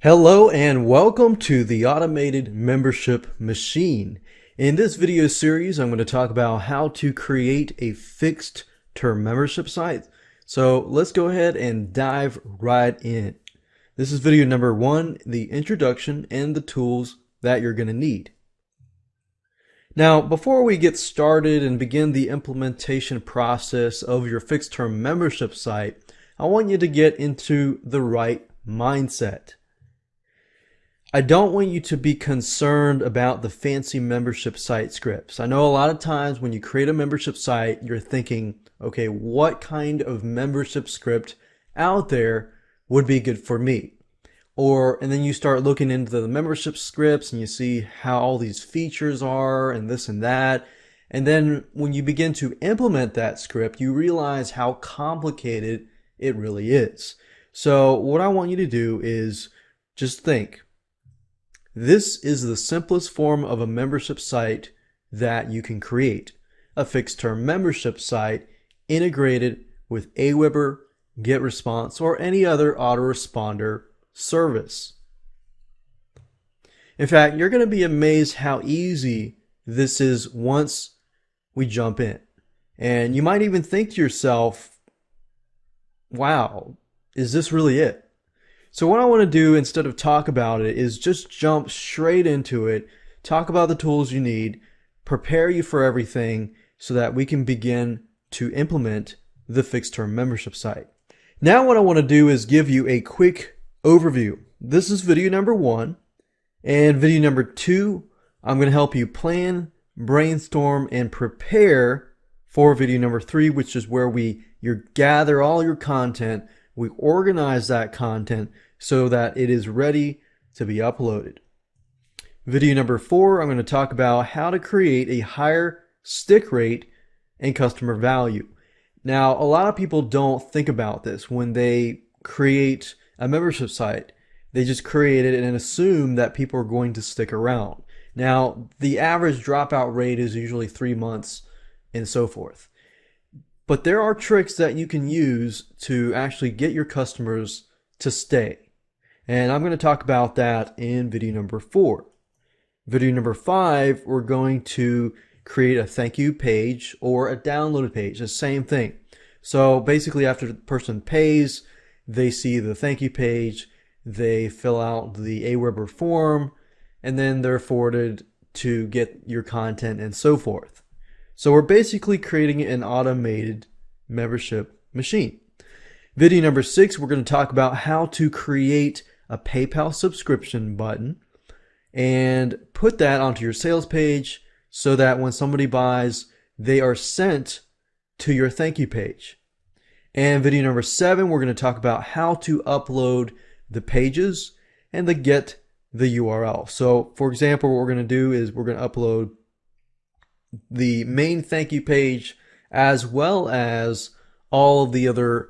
Hello and welcome to the Automated Membership Machine. In this video series, I'm going to talk about how to create a fixed term membership site. So let's go ahead and dive right in. This is video number 1, the introduction and the tools that you're going to need. Now, before we get started and begin the implementation process of your fixed term membership site, I want you to get into the right mindset. I don't want you to be concerned about the fancy membership site scripts. I know a lot of times when you create a membership site, you're thinking, okay, what kind of membership script out there would be good for me? And then you start looking into the membership scripts and you see how all these features are and this and that. And then when you begin to implement that script, you realize how complicated it really is. So what I want you to do is just think. This is the simplest form of a membership site that you can create. A fixed term membership site integrated with Aweber, GetResponse, or any other autoresponder service. In fact, you're going to be amazed how easy this is once we jump in. And you might even think to yourself, wow, is this really it? So what I want to do instead of talk about it is just jump straight into it, talk about the tools you need, prepare you for everything so that we can begin to implement the fixed term membership site. Now what I want to do is give you a quick overview. This is video number 1, and video number 2, I'm going to help you plan, brainstorm, and prepare for video number 3, which is where you gather all your content, we organize that content so that it is ready to be uploaded. Video number 4, I'm going to talk about how to create a higher stick rate and customer value. Now, a lot of people don't think about this when they create a membership site. They just create it and assume that people are going to stick around. Now, the average dropout rate is usually 3 months and so forth. But there are tricks that you can use to actually get your customers to stay. And I'm going to talk about that in video number 4. Video number 5, we're going to create a thank you page or a downloaded page, the same thing. So basically after the person pays, they see the thank you page, they fill out the Aweber form, and then they're forwarded to get your content and so forth. So we're basically creating an automated membership machine. Video number 6, we're going to talk about how to create a PayPal subscription button and put that onto your sales page so that when somebody buys, they are sent to your thank you page. And video number 7, we're going to talk about how to upload the pages and get the URL. So for example, what we're going to do is we're going to upload the main thank you page as well as all of the other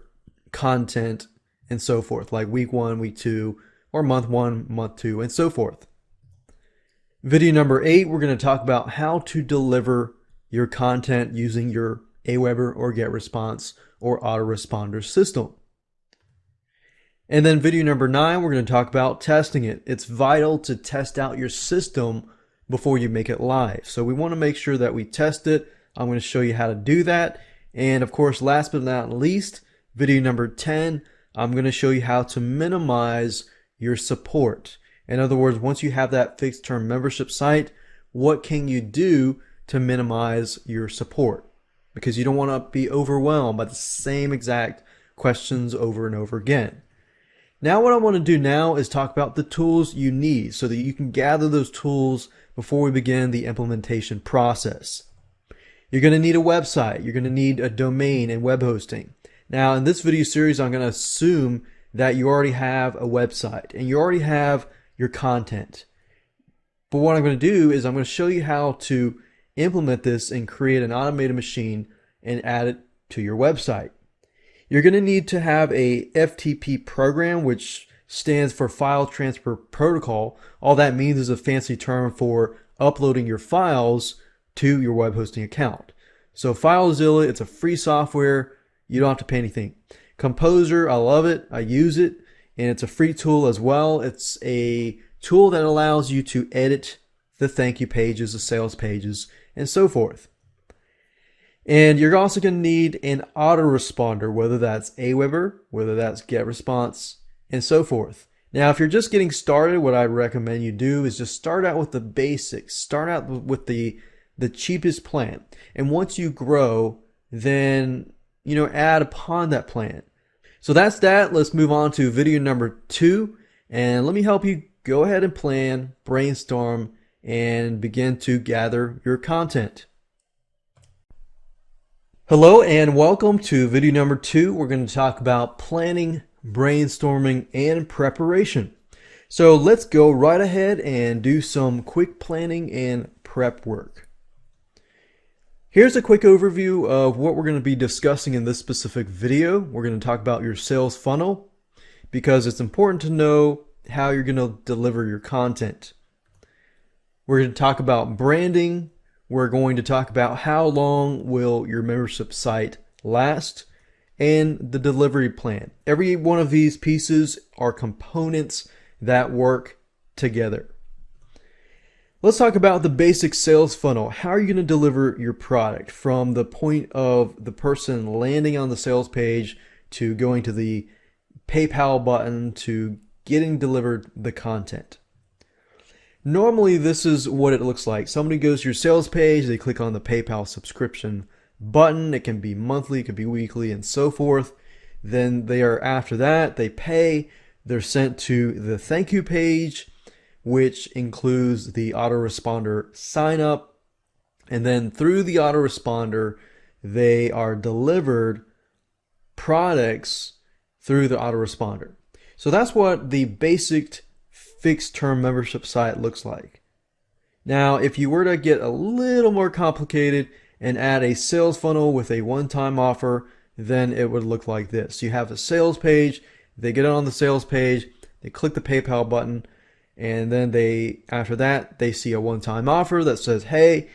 content and so forth, like week 1, week 2, or month 1, month 2, and so forth. Video number 8, we're going to talk about how to deliver your content using your Aweber or GetResponse or autoresponder system. And then video number 9, we're going to talk about testing it. It's vital to test out your system before you make it live. So we want to make sure that we test it. I'm going to show you how to do that. And of course, last but not least, video number 10, I'm going to show you how to minimize your support. In other words, once you have that fixed term membership site, what can you do to minimize your support? Because you don't want to be overwhelmed by the same exact questions over and over again. Now what I want to do now is talk about the tools you need so that you can gather those tools before we begin the implementation process. You're going to need a website. You're going to need a domain and web hosting. Now in this video series, I'm going to assume that you already have a website and you already have your content. But what I'm going to do is I'm going to show you how to implement this and create an automated machine and add it to your website. You're going to need to have a FTP program, which stands for File Transfer Protocol. All that means is a fancy term for uploading your files to your web hosting account. So FileZilla, it's a free software. You don't have to pay anything. Composer, I love it. I use it. and it's a free tool as well. It's a tool that allows you to edit the thank you pages, the sales pages, and so forth. And you're also going to need an autoresponder, whether that's Aweber, whether that's GetResponse, and so forth. Now, if you're just getting started, what I recommend you do is just start out with the basics. Start out with the cheapest plan. And once you grow, then, add upon that plan. So that's that. Let's move on to video number 2. And let me help you go ahead and plan, brainstorm, and begin to gather your content. Hello and welcome to video number 2. We're going to talk about planning, brainstorming, and preparation. So let's go right ahead and do some quick planning and prep work. Here's a quick overview of what we're going to be discussing in this specific video. We're going to talk about your sales funnel because it's important to know how you're going to deliver your content. We're going to talk about branding. We're going to talk about how long will your membership site last and the delivery plan. Every one of these pieces are components that work together. Let's talk about the basic sales funnel. How are you going to deliver your product from the point of the person landing on the sales page to going to the PayPal button to getting delivered the content? Normally, this is what it looks like. Somebody goes to your sales page, they click on the PayPal subscription button. It can be monthly, it could be weekly, and so forth. Then after that, they pay. They're sent to the thank you page, which includes the autoresponder sign up. And then through the autoresponder, they are delivered products through the autoresponder. So that's what the basic fixed term membership site looks like. Now, if you were to get a little more complicated and add a sales funnel with a one-time offer, then it would look like this. You have a sales page, they get on the sales page, they click the PayPal button, and then after that, they see a one-time offer that says, hey,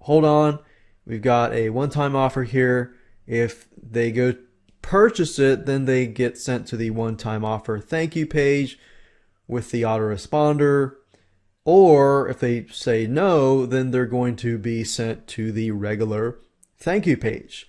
hold on, we've got a one-time offer here. If they go purchase it, then they get sent to the one-time offer thank you page with the autoresponder, or if they say no, then they're going to be sent to the regular thank you page.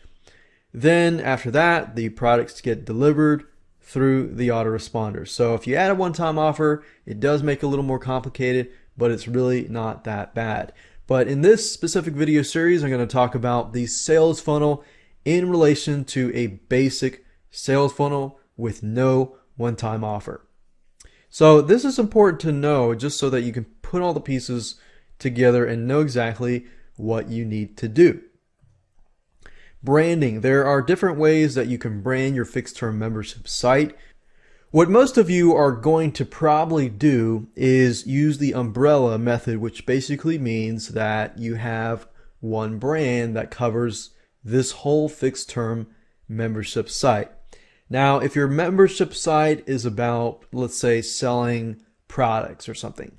Then after that, the products get delivered through the autoresponder. So if you add a one-time offer, it does make it a little more complicated, but it's really not that bad. But in this specific video series, I'm going to talk about the sales funnel in relation to a basic sales funnel with no one-time offer. So this is important to know just so that you can put all the pieces together and know exactly what you need to do. Branding. There are different ways that you can brand your fixed term membership site. What most of you are going to probably do is use the umbrella method, which basically means that you have one brand that covers this whole fixed term membership site. Now, if your membership site is about, let's say, selling products or something,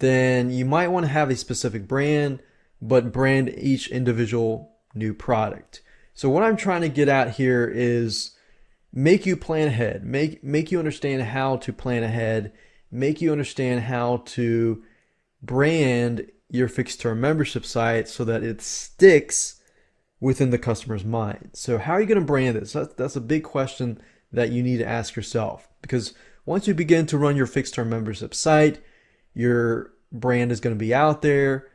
then you might want to have a specific brand, but brand each individual new product. So what I'm trying to get at here is make you plan ahead, make you understand how to plan ahead, make you understand how to brand your fixed term membership site so that it sticks within the customer's mind. So how are you going to brand this? That's a big question that you need to ask yourself, because once you begin to run your fixed term membership site, your brand is going to be out there.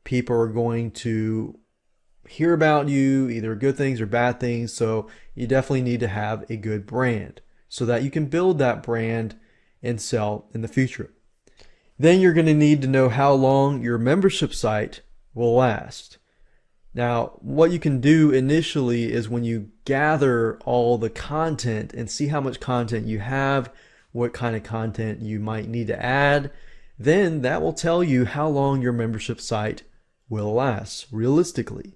People are going to hear about you, either good things or bad things. So you definitely need to have a good brand so that you can build that brand and sell in the future. Then you're going to need to know how long your membership site will last. Now, what you can do initially is when you gather all the content and see how much content you have, what kind of content you might need to add, then that will tell you how long your membership site will last realistically.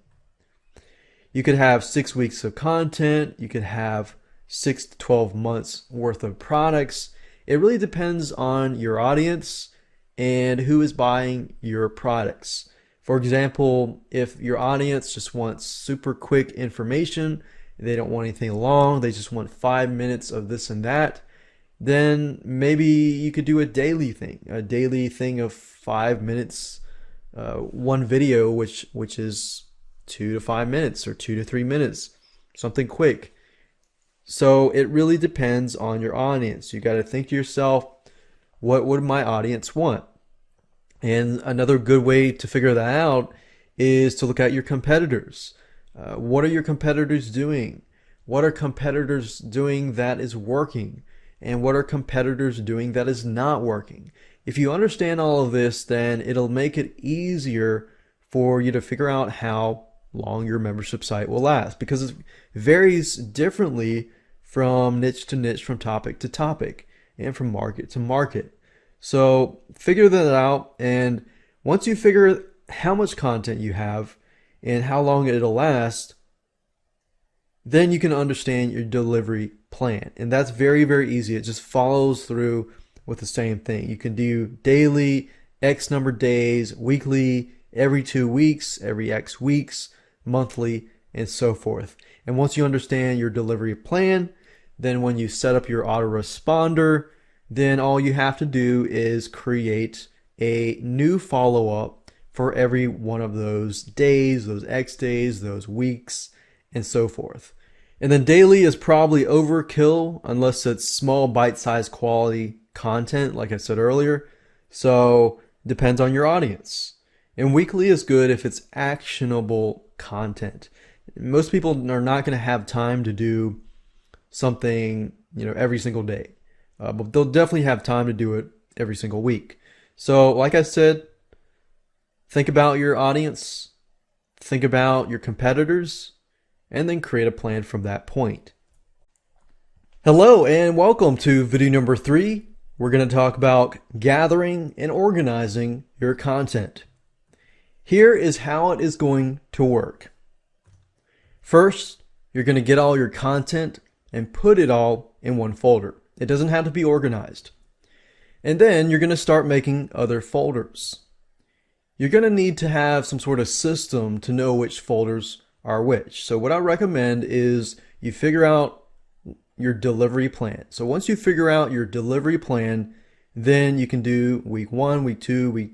You could have 6 weeks of content, you could have 6 to 12 months worth of products. It really depends on your audience and who is buying your products. For example, if your audience just wants super quick information, they don't want anything long, they just want 5 minutes of this and that, then maybe you could do a daily thing of 5 minutes, one video, which is 2 to 5 minutes or 2 to 3 minutes, something quick. So it really depends on your audience. You got to think to yourself, what would my audience want? And another good way to figure that out is to look at your competitors. What are your competitors doing? What are competitors doing that is working? And what are competitors doing that is not working? If you understand all of this, then it'll make it easier for you to figure out how long your membership site will last, because it varies differently from niche to niche, from topic to topic, and from market to market. So figure that out, and once you figure how much content you have and how long it'll last, then you can understand your delivery plan. And that's very, very easy. It just follows through with the same thing. You can do daily, X number of days, weekly, every 2 weeks, every X weeks, monthly, and so forth. And once you understand your delivery plan, then when you set up your autoresponder, then all you have to do is create a new follow-up for every one of those days, those X days, those weeks, and so forth. And then daily is probably overkill unless it's small bite-sized quality content, like I said earlier. So depends on your audience. And weekly is good if it's actionable content. Most people are not going to have time to do something, every single day. But they'll definitely have time to do it every single week. So like I said, think about your audience, think about your competitors, and then create a plan from that point. Hello and welcome to video number 3. We're going to talk about gathering and organizing your content. Here is how it is going to work. First, you're going to get all your content and put it all in one folder. It doesn't have to be organized. And then you're going to start making other folders. You're going to need to have some sort of system to know which folders are which. So what I recommend is you figure out your delivery plan. So once you figure out your delivery plan, then you can do week 1, week 2, week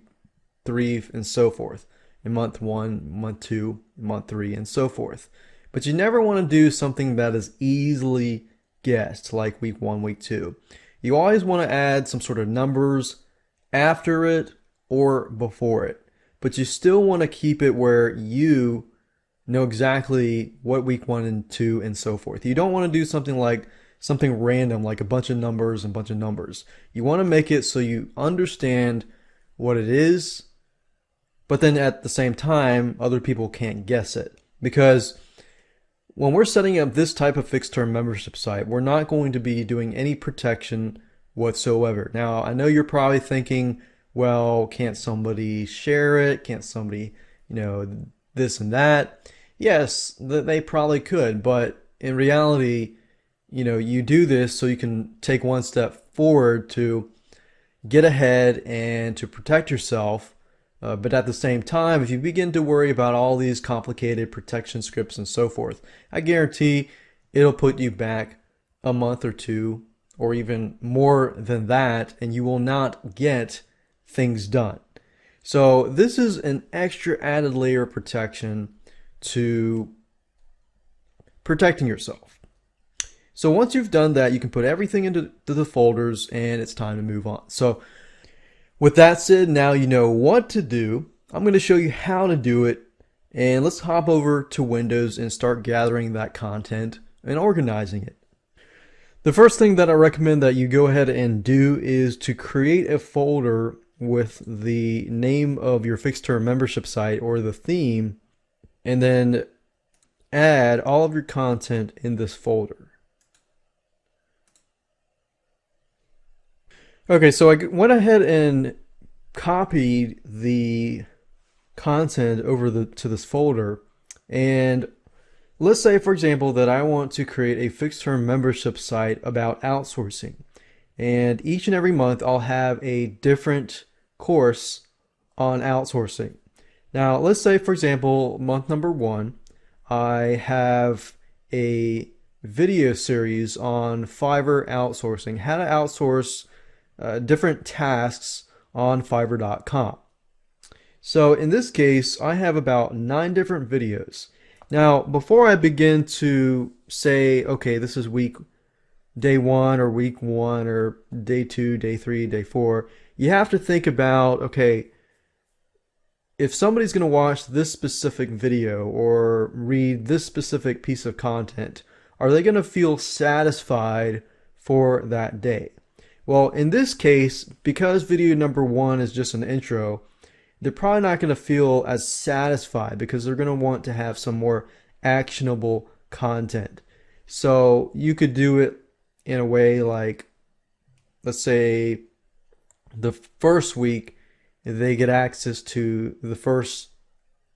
3, and so forth. In month 1, month 2, month 3, and so forth. But you never want to do something that is easily guessed, like week 1, week 2. You always want to add some sort of numbers after it or before it. But you still want to keep it where you know exactly what week 1 and 2 and so forth. You don't want to do something random, like a bunch of numbers and bunch of numbers. You want to make it so you understand what it is, but then at the same time, other people can't guess it. Because when we're setting up this type of fixed term membership site, we're not going to be doing any protection whatsoever. Now, I know you're probably thinking, well, can't somebody share it? Can't somebody, this and that? Yes, they probably could, but in reality, you do this so you can take one step forward to get ahead and to protect yourself. But at the same time, if you begin to worry about all these complicated protection scripts and so forth, I guarantee it'll put you back a month or two, or even more than that, and you will not get things done. So this is an extra added layer of protection to protecting yourself. So once you've done that, you can put everything into the folders, and it's time to move on. So with that said, now you know what to do. I'm going to show you how to do it, and let's hop over to Windows and start gathering that content and organizing it. The first thing that I recommend that you go ahead and do is to create a folder with the name of your fixed term membership site or the theme, and then add all of your content in this folder. Okay, so I went ahead and copied the content over to this folder, and let's say, for example, that I want to create a fixed term membership site about outsourcing, and each and every month I'll have a different course on outsourcing. Now, let's say, for example, month number 1, I have a video series on Fiverr outsourcing, how to outsource different tasks on Fiverr.com. So in this case, I have about 9 different videos. Now, before I begin to say, okay, this is day 1 or week 1 or day 2, day 3, day 4, you have to think about, okay, if somebody's going to watch this specific video or read this specific piece of content, are they going to feel satisfied for that day? Well, in this case, because video number 1 is just an intro, they're probably not going to feel as satisfied because they're going to want to have some more actionable content. So you could do it in a way like, let's say the first week they get access to the first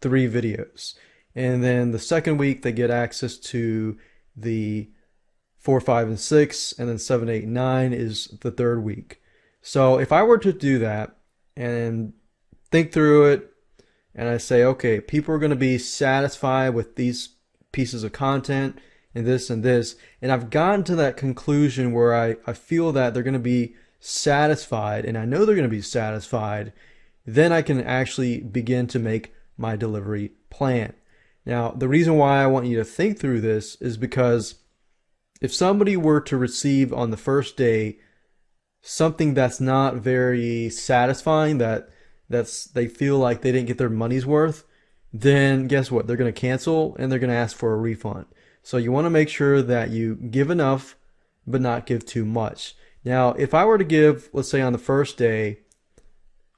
3 videos, and then the second week they get access to the 4, 5, and 6, and then 7, 8, 9 is the third week. So if I were to do that and think through it, and I say, okay, people are going to be satisfied with these pieces of content and this, and I've gotten to that conclusion where I feel that they're going to be satisfied, and I know they're going to be satisfied, then I can actually begin to make my delivery plan. Now, the reason why I want you to think through this is because if somebody were to receive on the first day something that's not very satisfying, they feel like they didn't get their money's worth, then guess what? They're going to cancel and they're going to ask for a refund. So you want to make sure that you give enough but not give too much. Now, if I were to give, let's say on the first day,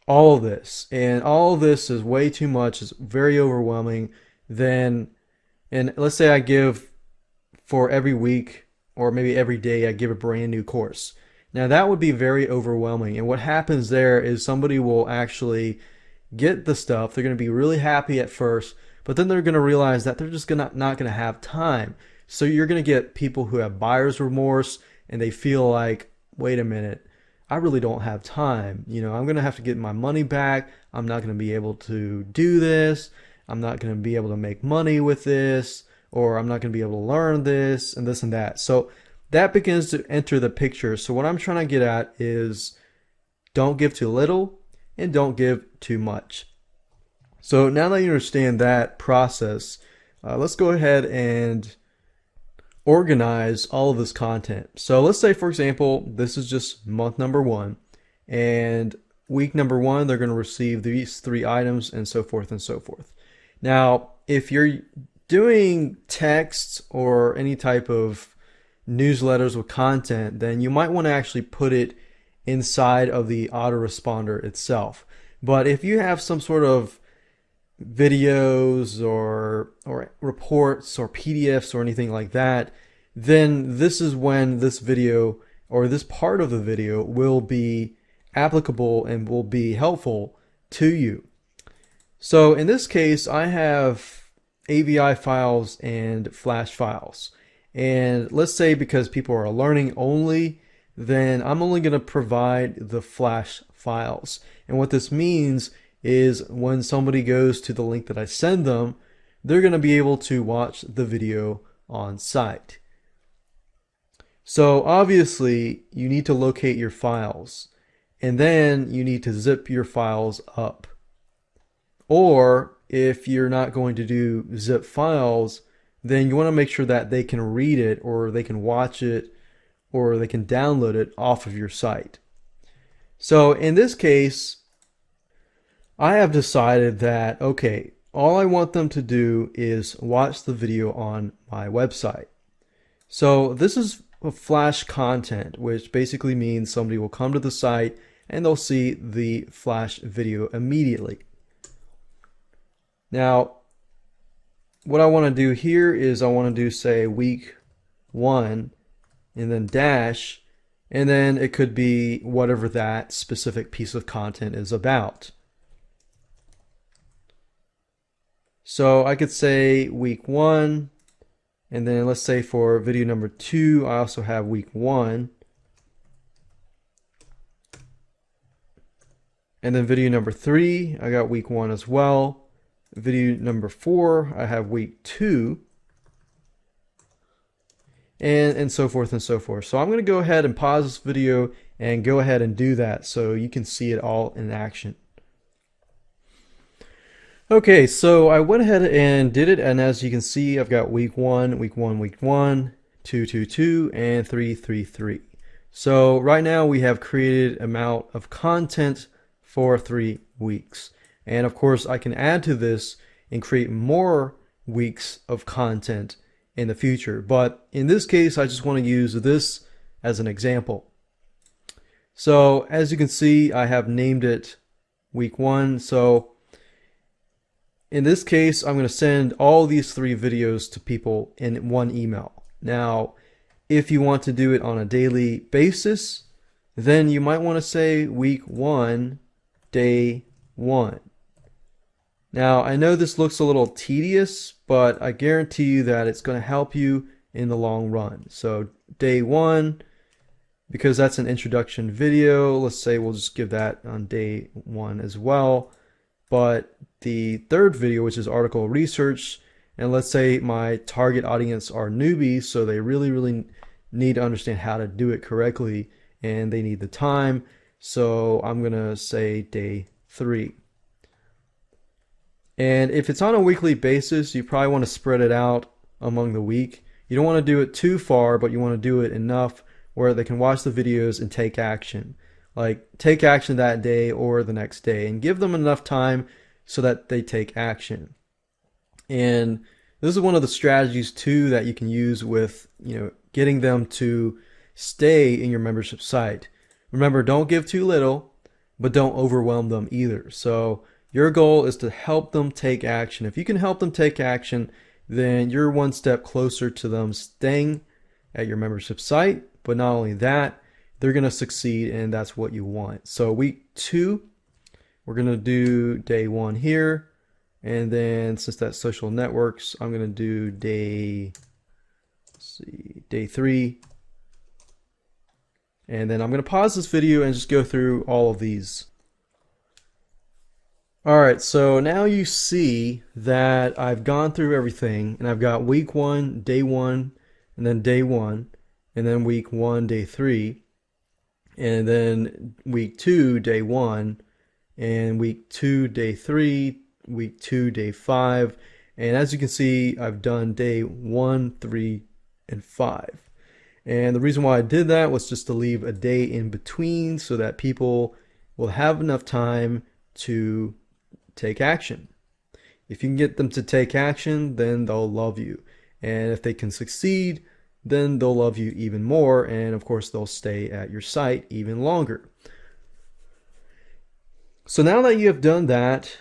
all of this, and all of this is way too much, it's very overwhelming, then, and let's say I give for every week or maybe every day, I give a brand new course. Now that would be very overwhelming, and what happens there is somebody will actually get the stuff, they're going to be really happy at first, but then they're going to realize that they're just not going to have time. So you're going to get people who have buyer's remorse, and they feel like, wait a minute, I really don't have time. I'm going to have to get my money back. I'm not going to be able to do this. I'm not going to be able to make money with this, or I'm not going to be able to learn this and this and that. So that begins to enter the picture. So what I'm trying to get at is don't give too little and don't give too much. So now that you understand that process, let's go ahead and organize all of this content. So let's say, for example, this is just month number 1, and week number 1, they're going to receive these 3 items and so forth and so forth. Now, if you're doing text or any type of newsletters with content, then you might want to actually put it inside of the autoresponder itself. But if you have some sort of videos or reports or PDFs or anything like that, then this is when this video or this part of the video will be applicable and will be helpful to you. So in this case, I have AVI files and Flash files. And let's say because people are learning only, then I'm only going to provide the Flash files. And what this means is when somebody goes to the link that I send them, they're going to be able to watch the video on site. So obviously you need to locate your files, and then you need to zip your files up. Or if you're not going to do zip files, then you want to make sure that they can read it, or they can watch it, or they can download it off of your site. So in this case, I have decided that, okay, all I want them to do is watch the video on my website. So this is a Flash content, which basically means somebody will come to the site and they'll see the Flash video immediately. Now, what I want to do here is I want to do, say, week 1 and then dash, and then it could be whatever that specific piece of content is about. So I could say week 1, and then let's say for video number 2, I also have week 1. And then video number 3, I got week 1 as well. Video number 4, I have week 2. and so forth and so forth. So I'm going to go ahead and pause this video and go ahead and do that so you can see it all in action. Okay, so I went ahead and did it, and as you can see, I've got week 1, week 1, week 1, 2, 2, 2, and 3, 3, 3. So right now we have created amount of content for 3 weeks. And of course, I can add to this and create more weeks of content in the future. But in this case, I just want to use this as an example. So as you can see, I have named it week 1. So in this case, I'm going to send all these 3 videos to people in one email. Now, if you want to do it on a daily basis, then you might want to say week 1, day 1. Now, I know this looks a little tedious, but I guarantee you that it's going to help you in the long run. So day 1, because that's an introduction video, let's say we'll just give that on day 1 as well. But the third video, which is article research, and let's say my target audience are newbies, so they really need to understand how to do it correctly, and they need the time. So I'm going to say day 3. And if it's on a weekly basis, you probably want to spread it out among the week. You don't want to do it too far, but you want to do it enough where they can watch the videos and take action. Like take action that day or the next day, and give them enough time so that they take action. And this is one of the strategies too that you can use with, getting them to stay in your membership site. Remember, don't give too little, but don't overwhelm them either. So your goal is to help them take action. If you can help them take action, then you're one step closer to them staying at your membership site. But not only that, they're going to succeed, and that's what you want. So week 2, we're going to do day 1 here. And then since that's social networks, I'm going to do day 3. And then I'm going to pause this video and just go through all of these. Alright, so now you see that I've gone through everything, and I've got week 1, day 1, and then day 1, and then week 1, day 3, and then week 2, day 1, and week 2, day 3, week 2, day 5, and as you can see, I've done day 1, 3, and 5. And the reason why I did that was just to leave a day in between so that people will have enough time to take action. If you can get them to take action, then they'll love you. And if they can succeed, then they'll love you even more. And of course, they'll stay at your site even longer. So now that you have done that,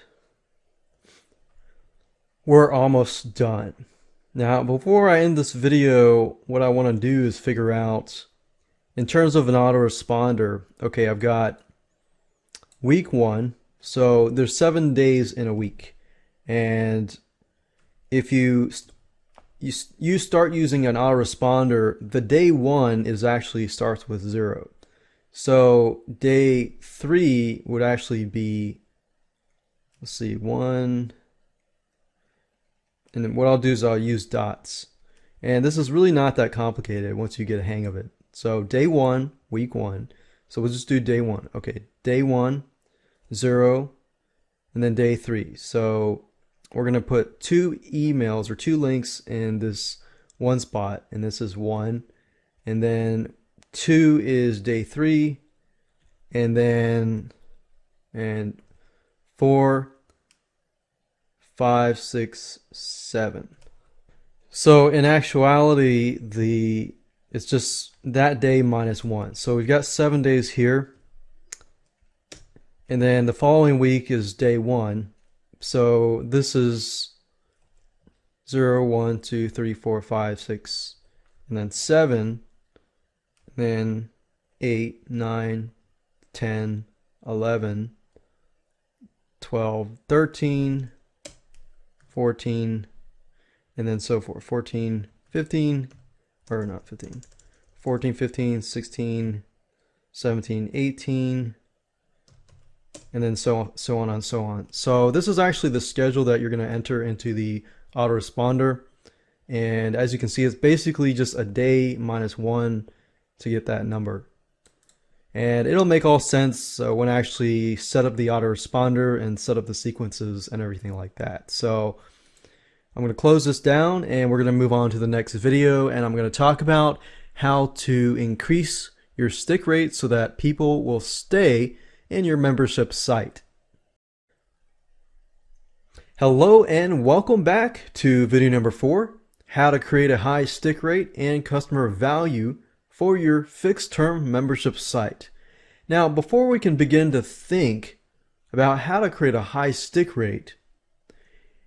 we're almost done. Now, before I end this video, what I want to do is figure out, in terms of an autoresponder, okay, I've got week 1. So there's 7 days in a week, and if you start using an autoresponder, the day 1 is actually starts with 0. So day 3 would actually be, let's see, 1, and then what I'll do is I'll use dots, and this is really not that complicated once you get a hang of it. So day 1, week 1. So we'll just do day 1. Okay, day 1. 0, and then day 3. So we're going to put 2 emails or 2 links in this one spot, and this is 1, and then 2 is day 3, and then 4, 5, 6, 7. So in actuality, it's just that day minus 1. So we've got 7 days here. And then the following week is day 1. So this is 0, 1, 2, 3, 4, 5, 6, and then 7, and then 8, 9, 10, 11, 12, 13, 14, and then so forth. 14, 15, or not 15, 14, 15, 16, 17, 18, and then so on and so on. So this is actually the schedule that you're going to enter into the autoresponder. And as you can see, it's basically just a day minus 1 to get that number. And it'll make all sense when I actually set up the autoresponder and set up the sequences and everything like that. So I'm going to close this down and we're going to move on to the next video, and I'm going to talk about how to increase your stick rate so that people will stay in your membership site. Hello and welcome back to video number 4, how to create a high stick rate and customer value for your fixed term membership site. Now, before we can begin to think about how to create a high stick rate,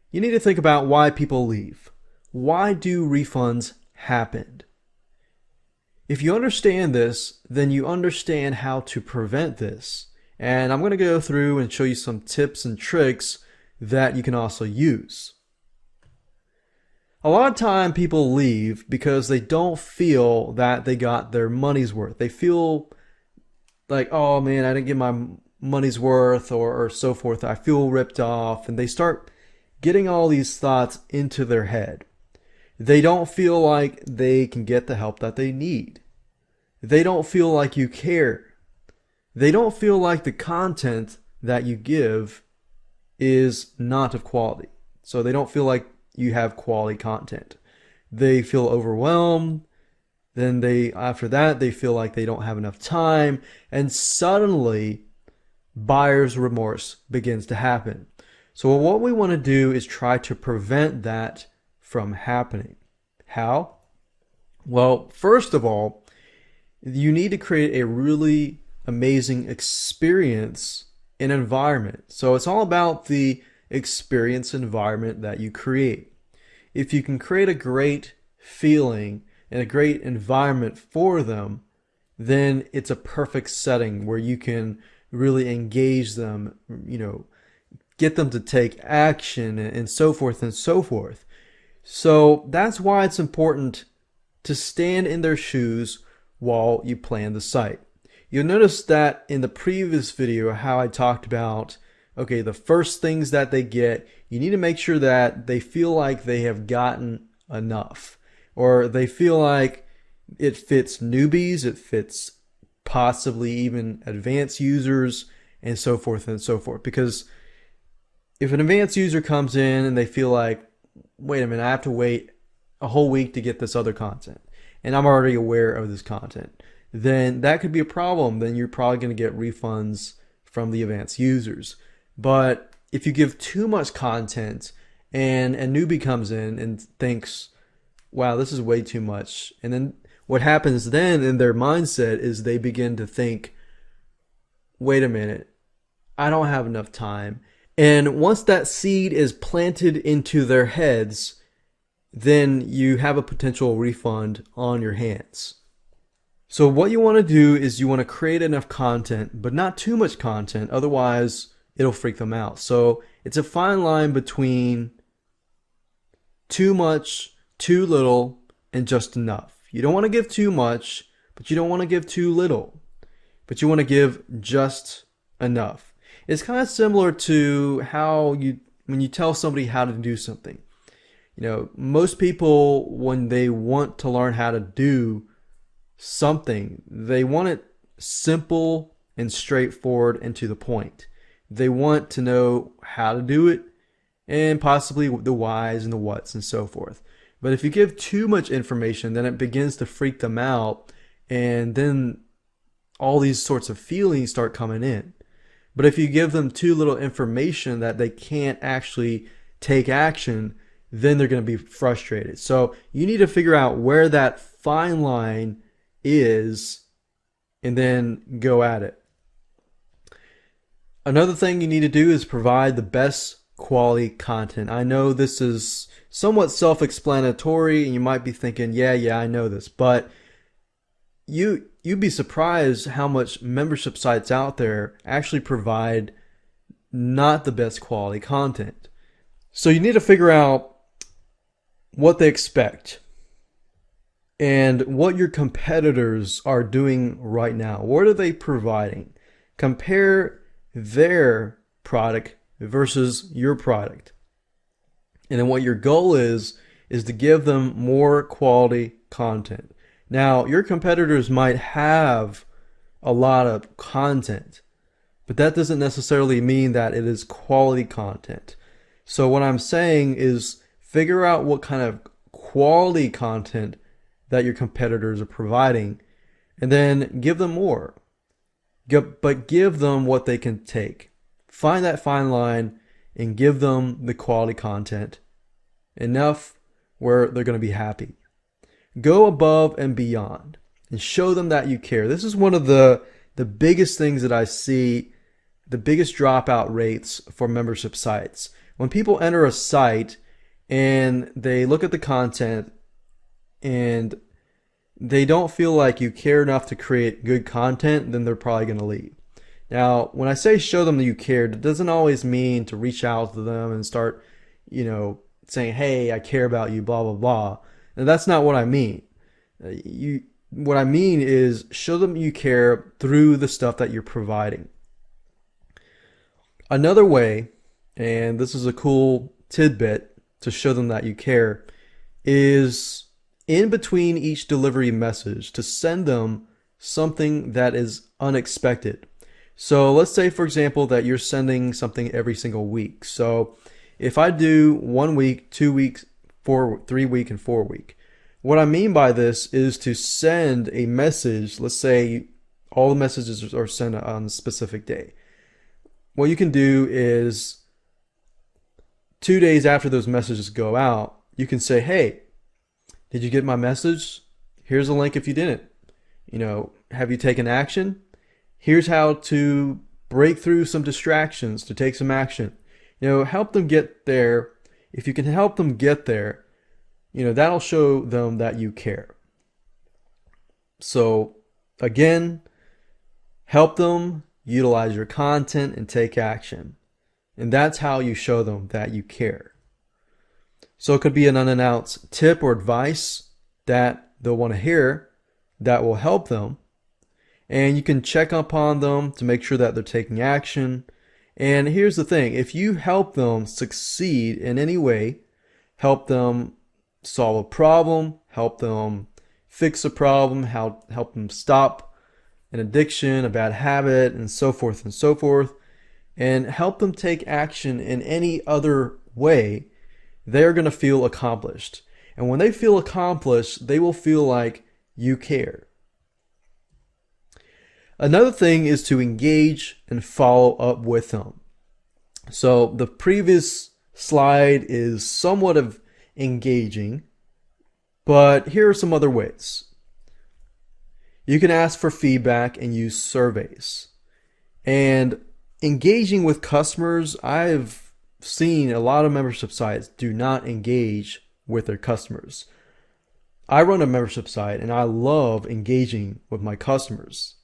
you need to think about why people leave. Why do refunds happen? If you understand this, then you understand how to prevent this. And I'm going to go through and show you some tips and tricks that you can also use. A lot of time people leave because they don't feel that they got their money's worth. They feel like, oh man, I didn't get my money's worth, or so forth. I feel ripped off, and they start getting all these thoughts into their head. They don't feel like they can get the help that they need. They don't feel like you care. They don't feel like the content that you give is not of quality. So they don't feel like you have quality content. They feel overwhelmed. Then after that, they feel like they don't have enough time, and suddenly buyer's remorse begins to happen. So what we want to do is try to prevent that from happening. How? Well, first of all, you need to create a really amazing experience and environment. So it's all about the experience environment that you create. If you can create a great feeling and a great environment for them, then it's a perfect setting where you can really engage them, get them to take action and so forth and so forth. So that's why it's important to stand in their shoes while you plan the site. You'll notice that in the previous video how I talked about, okay, the first things that they get, you need to make sure that they feel like they have gotten enough, or they feel like it fits newbies, it fits possibly even advanced users, and so forth and so forth. Because if an advanced user comes in and they feel like, wait a minute, I have to wait a whole week to get this other content, and I'm already aware of this content, then that could be a problem. Then you're probably going to get refunds from the advanced users. But if you give too much content and a newbie comes in and thinks, wow, this is way too much, and then what happens then in their mindset is they begin to think, wait a minute, I don't have enough time. And once that seed is planted into their heads, then you have a potential refund on your hands. So what you want to do is you want to create enough content, but not too much content, otherwise it'll freak them out. So it's a fine line between too much, too little, and just enough. You don't want to give too much, but you don't want to give too little. But you want to give just enough. It's kind of similar to when you tell somebody how to do something. Most people, when they want to learn how to do something, they want it simple and straightforward and to the point. They want to know how to do it and possibly the whys and the whats and so forth. But if you give too much information, then it begins to freak them out, and then all these sorts of feelings start coming in. But if you give them too little information that they can't actually take action, then they're going to be frustrated. So you need to figure out where that fine line is and then go at it. Another thing you need to do is provide the best quality content. I know this is somewhat self-explanatory and you might be thinking, yeah, I know this, but you'd be surprised how much membership sites out there actually provide not the best quality content. So you need to figure out what they expect and what your competitors are doing right now. What are they providing? Compare their product versus your product. And then what your goal is is to give them more quality content. Now, your competitors might have a lot of content, but that doesn't necessarily mean that it is quality content. So what I'm saying is figure out what kind of quality content that your competitors are providing and then give them more. But give them what they can take. Find that fine line and give them the quality content enough where they're going to be happy. Go above and beyond and show them that you care. This is one of the biggest things that I see, the biggest dropout rates for membership sites. When people enter a site and they look at the content and they don't feel like you care enough to create good content, then they're probably going to leave. Now, when I say show them that you cared, it doesn't always mean to reach out to them and start, saying, hey, I care about you, blah, blah, blah. And that's not what I mean. What I mean is show them you care through the stuff that you're providing. Another way, and this is a cool tidbit to show them that you care, is in between each delivery message to send them something that is unexpected. So let's say, for example, that you're sending something every single week. So if I do 1 week, 2 weeks, 3 week, and 4 week, what I mean by this is to send a message. Let's say all the messages are sent on a specific day. What you can do is 2 days after those messages go out, you can say, hey, did you get my message? Here's a link if you didn't. Have you taken action? Here's how to break through some distractions, to take some action. Help them get there. If you can help them get there, that'll show them that you care. So again, help them utilize your content and take action. And that's how you show them that you care. So it could be an unannounced tip or advice that they'll want to hear that will help them. And you can check upon them to make sure that they're taking action. And here's the thing, if you help them succeed in any way, help them solve a problem, help them fix a problem, help them stop an addiction, a bad habit, and so forth, and help them take action in any other way, they're going to feel accomplished. And when they feel accomplished, they will feel like you care. Another thing is to engage and follow up with them. So the previous slide is somewhat of engaging, but here are some other ways. You can ask for feedback and use surveys. And engaging with customers, I've seen a lot of membership sites do not engage with their customers. I run a membership site and I love engaging with my customers.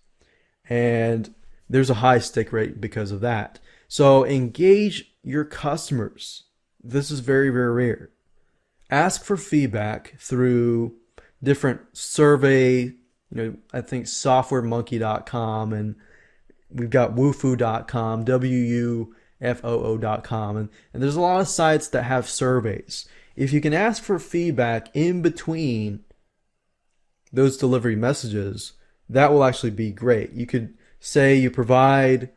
And there's a high stick rate because of that. So engage your customers. This is very, very rare. Ask for feedback through different survey, I think softwaremonkey.com, and we've got wufoo.com, wufoo.com, and there's a lot of sites that have surveys. If you can ask for feedback in between those delivery messages, that will actually be great. You could say you provide,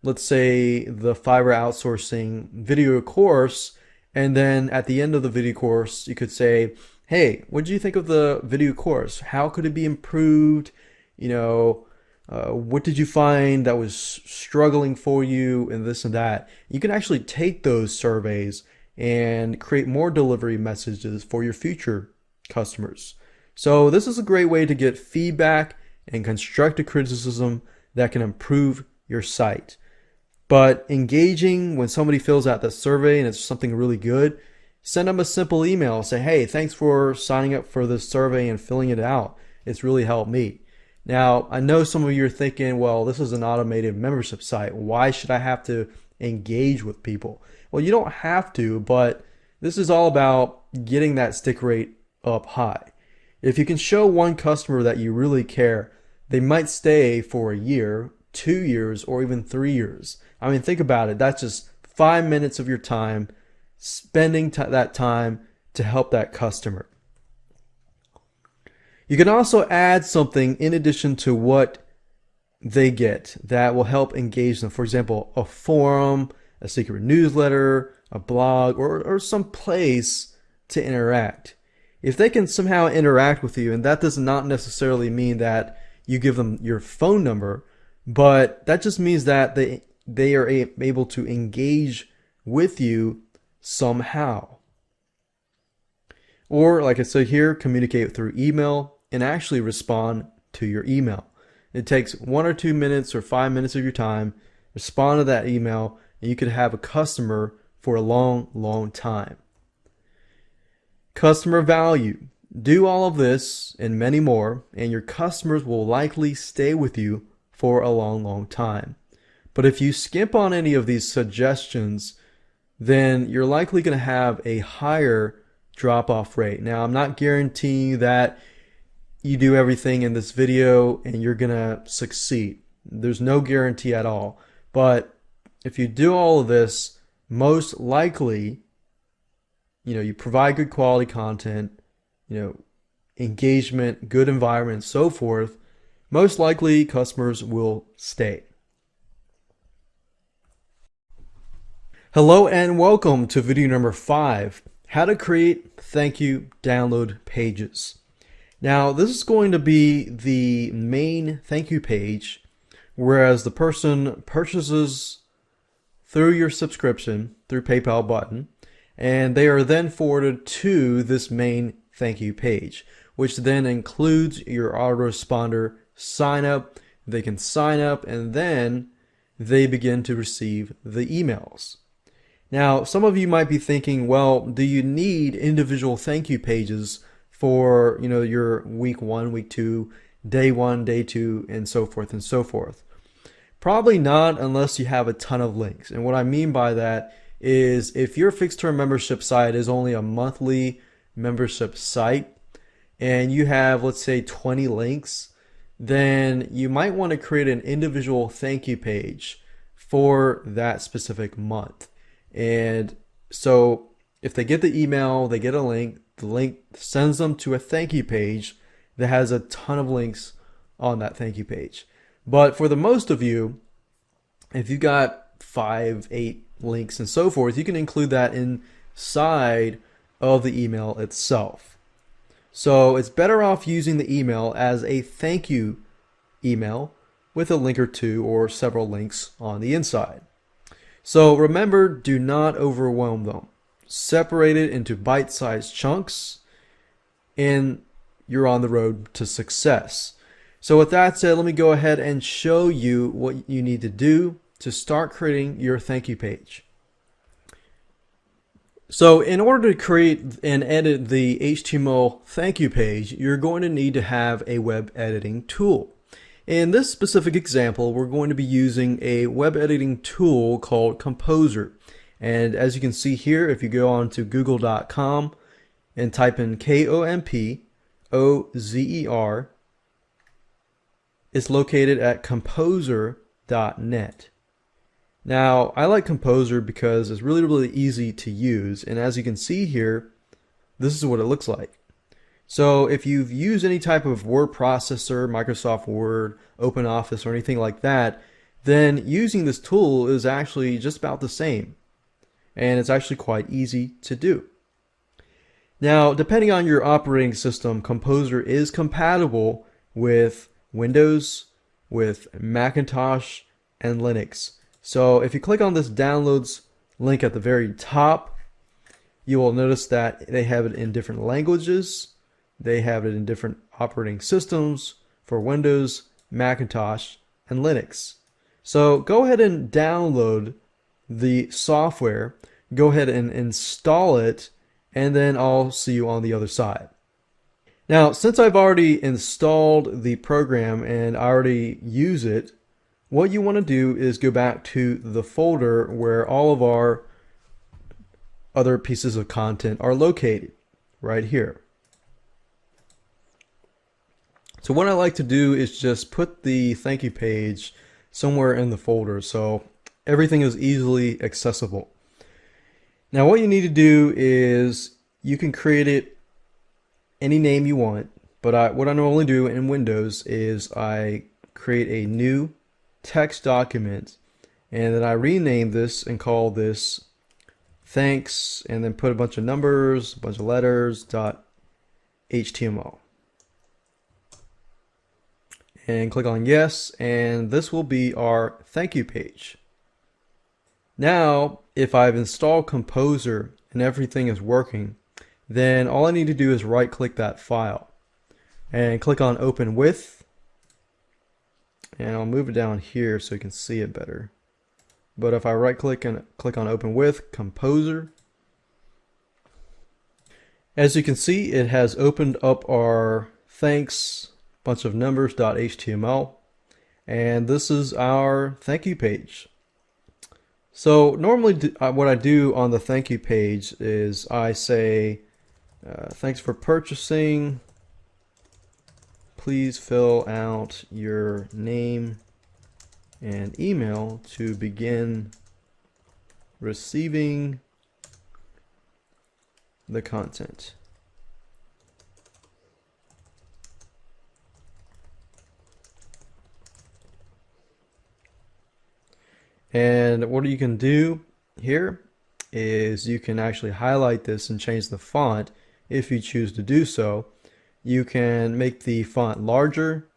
let's say, the Fiverr outsourcing video course, and then at the end of the video course, you could say, hey, what did you think of the video course? How could it be improved? What did you find that was struggling for you, and this and that? You can actually take those surveys and create more delivery messages for your future customers. So this is a great way to get feedback and constructive criticism that can improve your site. But engaging when somebody fills out the survey and it's something really good, send them a simple email. Say, hey, thanks for signing up for this survey and filling it out. It's really helped me. Now, I know some of you are thinking, well, this is an automated membership site. Why should I have to engage with people? Well, you don't have to, but this is all about getting that stick rate up high. If you can show one customer that you really care, they might stay for a year, 2 years, or even 3 years. I mean, think about it. That's just 5 minutes of your time, spending that time to help that customer. You can also add something in addition to what they get that will help engage them. For example, a forum, a secret newsletter, a blog, or some place to interact. If they can somehow interact with you, and that does not necessarily mean that you give them your phone number, but that just means that they are able to engage with you somehow. Or, like I said here, communicate through email and actually respond to your email. It takes 1 or 2 minutes or 5 minutes of your time, respond to that email, and you could have a customer for a long, long time. Customer value. Do all of this and many more, and your customers will likely stay with you for a long, long time. But if you skimp on any of these suggestions, then you're likely going to have a higher drop-off rate. Now, I'm not guaranteeing that you do everything in this video and you're going to succeed. There's no guarantee at all. But if you do all of this, most likely, you provide good quality content, engagement, good environment, and so forth, most likely customers will stay. Hello and welcome to video number 5, how to create thank you download pages. Now, this is going to be the main thank you page, whereas the person purchases through your subscription, through PayPal button, and they are then forwarded to this main thank you page, which then includes your autoresponder sign up. They can sign up and then they begin to receive the emails. Now, some of you might be thinking, well, do you need individual thank you pages for your week 1, week 2, day 1, day 2, and so forth and so forth? Probably not, unless you have a ton of links. And what I mean by that is, if your fixed term membership site is only a monthly membership site and you have, let's say, 20 links, then you might want to create an individual thank you page for that specific month. And so if they get the email, they get a link, the link sends them to a thank you page that has a ton of links on that thank you page. But for the most of you, if you got 5, 8 links and so forth, you can include that inside of the email itself. So it's better off using the email as a thank you email with a link or two or several links on the inside. So remember, do not overwhelm them. Separate it into bite-sized chunks and you're on the road to success. So with that said, let me go ahead and show you what you need to do to start creating your thank you page. So in order to create and edit the HTML thank you page, you're going to need to have a web editing tool. In this specific example, we're going to be using a web editing tool called Composer. And as you can see here, if you go on to google.com and type in Kompozer, it's located at composer.net. Now, I like Composer because it's really, really easy to use. And as you can see here, this is what it looks like. So if you've used any type of word processor, Microsoft Word, OpenOffice, or anything like that, then using this tool is actually just about the same. And it's actually quite easy to do. Now, depending on your operating system, Composer is compatible with Windows, with Macintosh, and Linux. So if you click on this downloads link at the very top, you will notice that they have it in different languages. They have it in different operating systems for Windows, Macintosh, and Linux. So go ahead and download the software, go ahead and install it, and then I'll see you on the other side. Now, since I've already installed the program and I already use it, what you want to do is go back to the folder where all of our other pieces of content are located, right here. So what I like to do is just put the thank you page somewhere in the folder so everything is easily accessible. Now what you need to do is You can create it any name you want, but what I normally do in Windows is I create a new text document and then I rename this and call this thanks and then put a bunch of numbers, a bunch of letters, .html. And click on yes, and this will be our thank you page. Now, if I've installed Composer and everything is working, then all I need to do is right click that file and click on open with, and I'll move it down here so you can see it better. But if I right click and click on open with Composer, as you can see, it has opened up our thanks bunch of numbers.html, and this is our thank you page. So normally what I do on the thank you page is I say thanks for purchasing, please fill out your name and email to begin receiving the content. And what you can do here is you can actually highlight this and change the font if you choose to do so. You can make the font larger,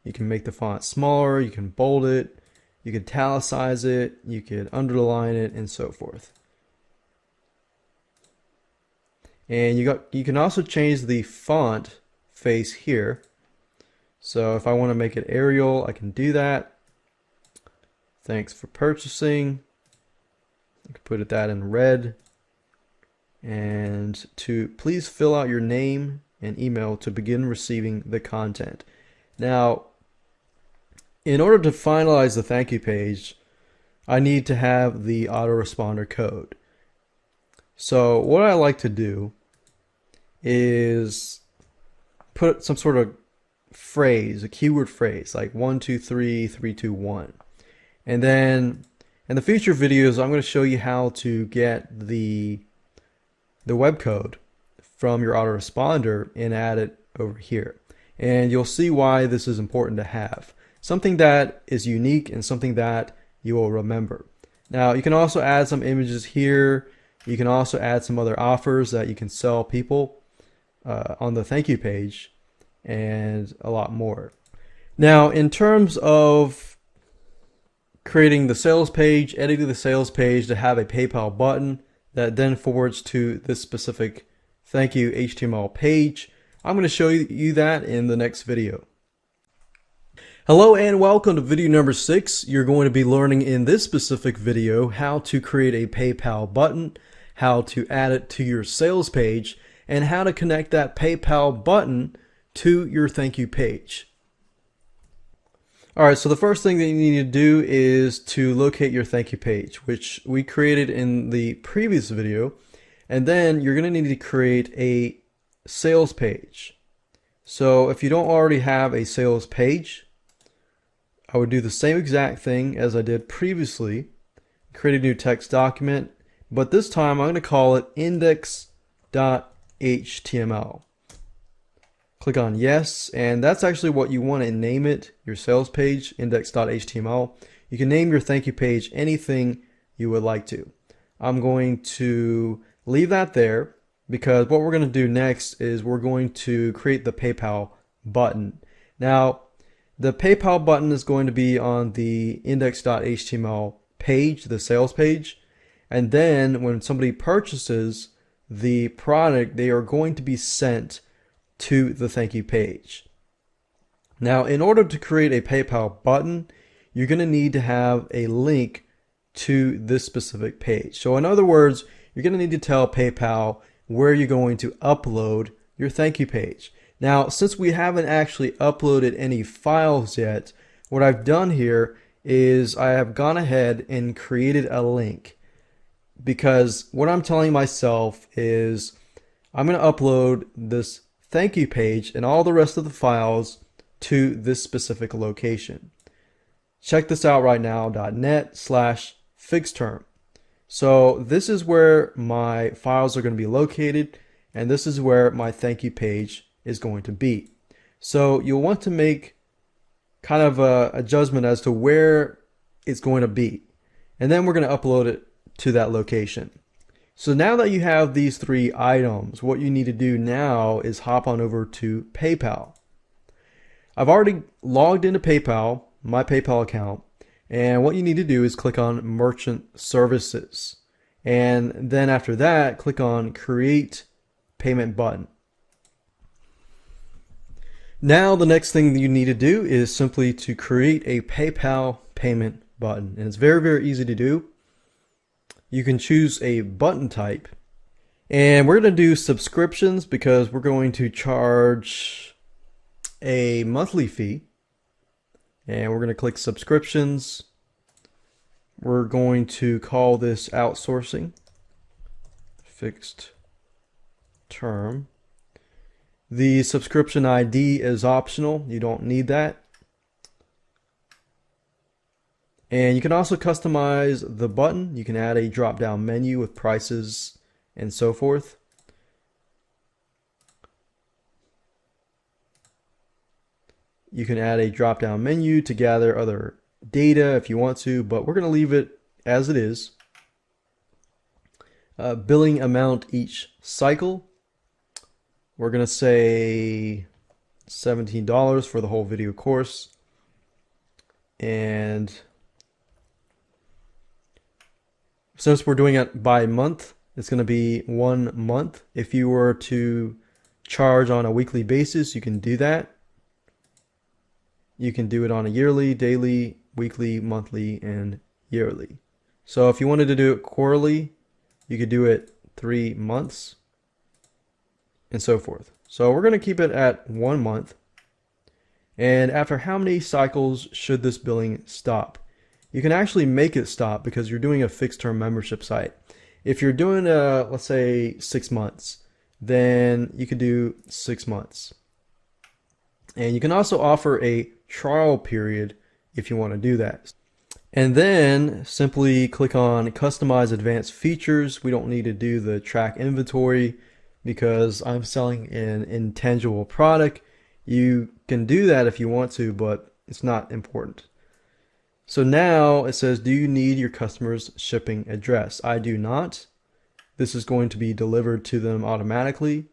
you can make the font smaller, you can bold it, you can italicize it, you can underline it, and so forth. And you can also change the font face here. So if I want to make it Arial, I can do that. Thanks for purchasing. I can put that in red. And to please fill out your name and email to begin receiving the content. Now, in order to finalize the thank you page, I need to have the autoresponder code. So what I like to do is put some sort of phrase, a keyword phrase, like 1, 2, 3, 3, 2, 1. And then in the future videos, I'm going to show you how to get the web code from your autoresponder and add it over here. And you'll see why this is important to have. Something that is unique and something that you will remember. Now, you can also add some images here. You can also add some other offers that you can sell people on the thank you page and a lot more. Now, in terms of creating the sales page, editing the sales page to have a PayPal button that then forwards to this specific thank you HTML page, I'm going to show you that in the next video. Hello and welcome to video number 6. You're going to be learning in this specific video how to create a PayPal button, how to add it to your sales page, and how to connect that PayPal button to your thank you page. Alright, so the first thing that you need to do is to locate your thank you page, which we created in the previous video, and then you're going to need to create a sales page. So if you don't already have a sales page, I would do the same exact thing as I did previously, create a new text document, but this time I'm going to call it index.html. Click on yes, and that's actually what you want to name it, your sales page, index.html. You can name your thank you page anything you would like to. I'm going to leave that there because what we're going to do next is we're going to create the PayPal button. Now, the PayPal button is going to be on the index.html page, the sales page, and then when somebody purchases the product, they are going to be sent to the thank you page. Now, in order to create a PayPal button, you're going to need to have a link to this specific page. So in other words, you're going to need to tell PayPal where you're going to upload your thank you page. Now, since we haven't actually uploaded any files yet, what I've done here is I have gone ahead and created a link, because what I'm telling myself is I'm going to upload this thank you page and all the rest of the files to this specific location. Check this out right now, .net/fixterm. So this is where my files are going to be located, and this is where my thank you page is going to be. So you'll want to make kind of a judgment as to where it's going to be. And then we're going to upload it to that location. So now that you have these three items, what you need to do now is hop on over to PayPal. I've already logged into PayPal, my PayPal account, and what you need to do is click on Merchant Services. And then after that, click on Create Payment button. Now the next thing you need to do is simply to create a PayPal payment button. And it's very, very easy to do. You can choose a button type. And we're going to do subscriptions because we're going to charge a monthly fee. And we're going to click subscriptions. We're going to call this outsourcing. Fixed term. The subscription ID is optional. You don't need that. And you can also customize the button. You can add a drop-down menu with prices and so forth. You can add a drop-down menu to gather other data if you want to, but we're going to leave it as it is. Billing amount each cycle. We're going to say $17 for the whole video course. And since we're doing it by month, it's going to be 1 month. If you were to charge on a weekly basis, you can do that. You can do it on a yearly, daily, weekly, monthly, and yearly. So if you wanted to do it quarterly, you could do it 3 months and so forth. So we're going to keep it at 1 month. And after how many cycles should this billing stop? You can actually make it stop because you're doing a fixed term membership site. If you're doing let's say 6 months, then you could do 6 months. And you can also offer a trial period if you want to do that. And then simply click on Customize Advanced Features. We don't need to do the track inventory because I'm selling an intangible product. You can do that if you want to, but it's not important. So now it says, do you need your customer's shipping address? I do not. This is going to be delivered to them automatically. It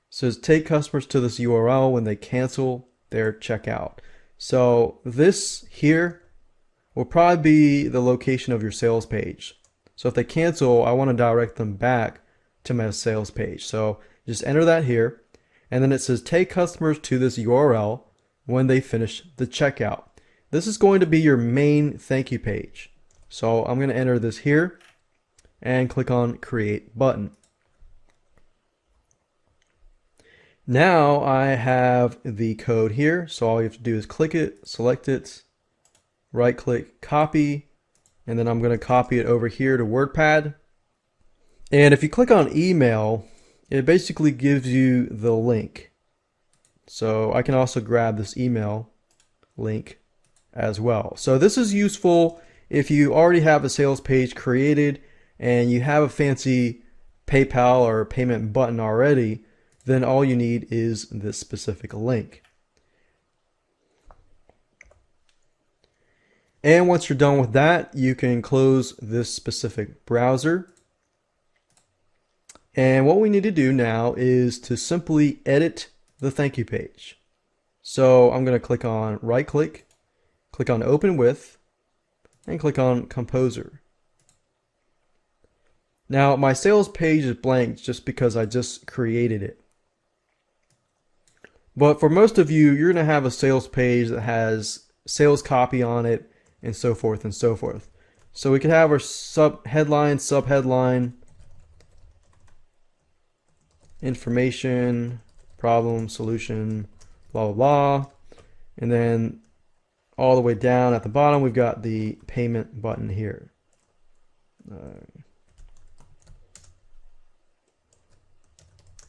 says take customers to this URL when they cancel their checkout. So this here will probably be the location of your sales page. So if they cancel, I want to direct them back to my sales page. So just enter that here. And then it says take customers to this URL when they finish the checkout. This is going to be your main thank you page. So I'm going to enter this here and click on Create Button. Now I have the code here. So all you have to do is click it, select it, right click, copy, and then I'm going to copy it over here to WordPad. And if you click on email, it basically gives you the link. So I can also grab this email link as well. So this is useful if you already have a sales page created and you have a fancy PayPal or payment button already, then all you need is this specific link. And once you're done with that, you can close this specific browser. And what we need to do now is to simply edit the thank you page. So I'm going to click on right click, click on Open With, and click on Composer. Now my sales page is blank just because I just created it. But for most of you, you're going to have a sales page that has sales copy on it and so forth and so forth. So we could have our headline, subheadline, information, problem, solution, blah, blah, blah. And then all the way down at the bottom, we've got the payment button here.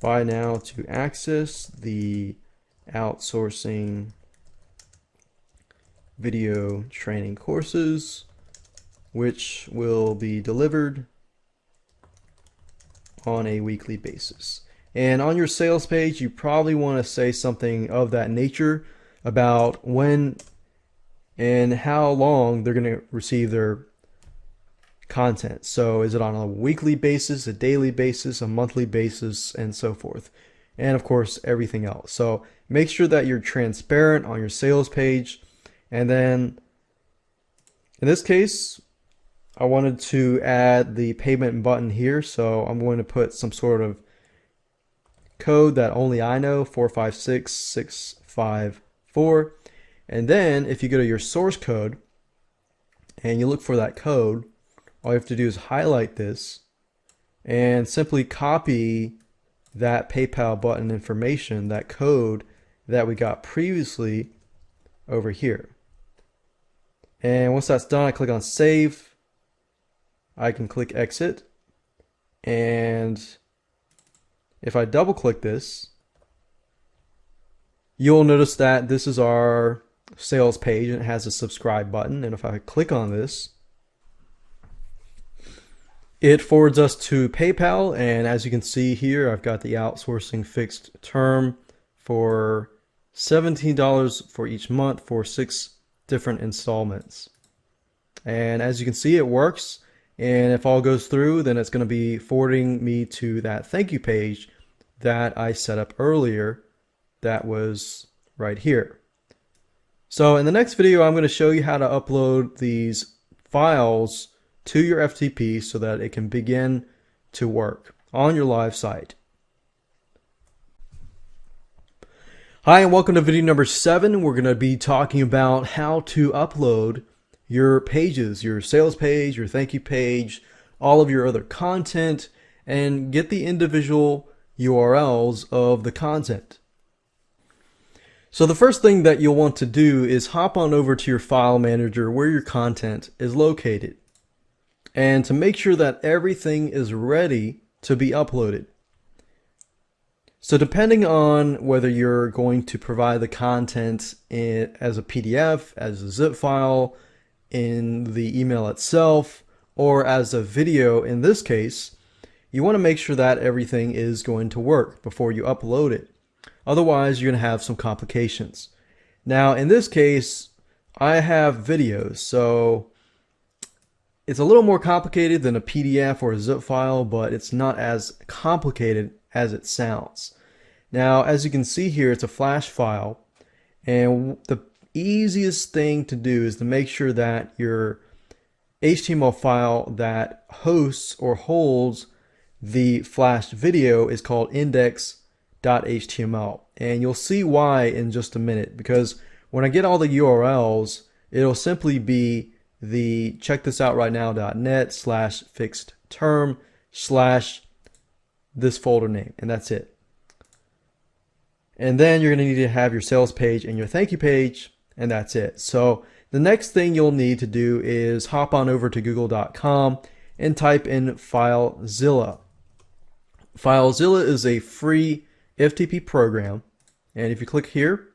Buy now to access the outsourcing video training courses, which will be delivered on a weekly basis. And on your sales page, you probably want to say something of that nature about when and how long they're going to receive their content. So is it on a weekly basis, a daily basis, a monthly basis, and so forth. And of course, everything else. So make sure that you're transparent on your sales page. And then in this case, I wanted to add the payment button here. So I'm going to put some sort of code that only I know, 456654. And then if you go to your source code and you look for that code, all you have to do is highlight this and simply copy that PayPal button information, that code that we got previously over here. And once that's done, I click on save. I can click exit. And if I double click this, you'll notice that this is our sales page and it has a subscribe button. And if I click on this, it forwards us to PayPal, and as you can see here, I've got the outsourcing fixed term for $17 for each month for 6 different installments. And as you can see, it works, and if all goes through, then it's going to be forwarding me to that thank you page that I set up earlier that was right here. So in the next video, I'm going to show you how to upload these files to your FTP so that it can begin to work on your live site. Hi, and welcome to video number 7. We're going to be talking about how to upload your pages, your sales page, your thank you page, all of your other content, and get the individual URLs of the content. So the first thing that you'll want to do is hop on over to your file manager where your content is located, and to make sure that everything is ready to be uploaded. So depending on whether you're going to provide the content as a PDF, as a zip file, in the email itself, or as a video in this case, you want to make sure that everything is going to work before you upload it. Otherwise, you're going to have some complications. Now, in this case, I have videos, so it's a little more complicated than a PDF or a zip file, but it's not as complicated as it sounds. Now, as you can see here, it's a flash file, and the easiest thing to do is to make sure that your HTML file that hosts or holds the flashed video is called index.html. And you'll see why in just a minute, because when I get all the URLs, it'll simply be the checkthisout.right/now.net/fixed-term/this folder name, and that's it. And then you're going to need to have your sales page and your thank you page, and that's it. So the next thing you'll need to do is hop on over to google.com and type in FileZilla. FileZilla is a free FTP program, and if you click here,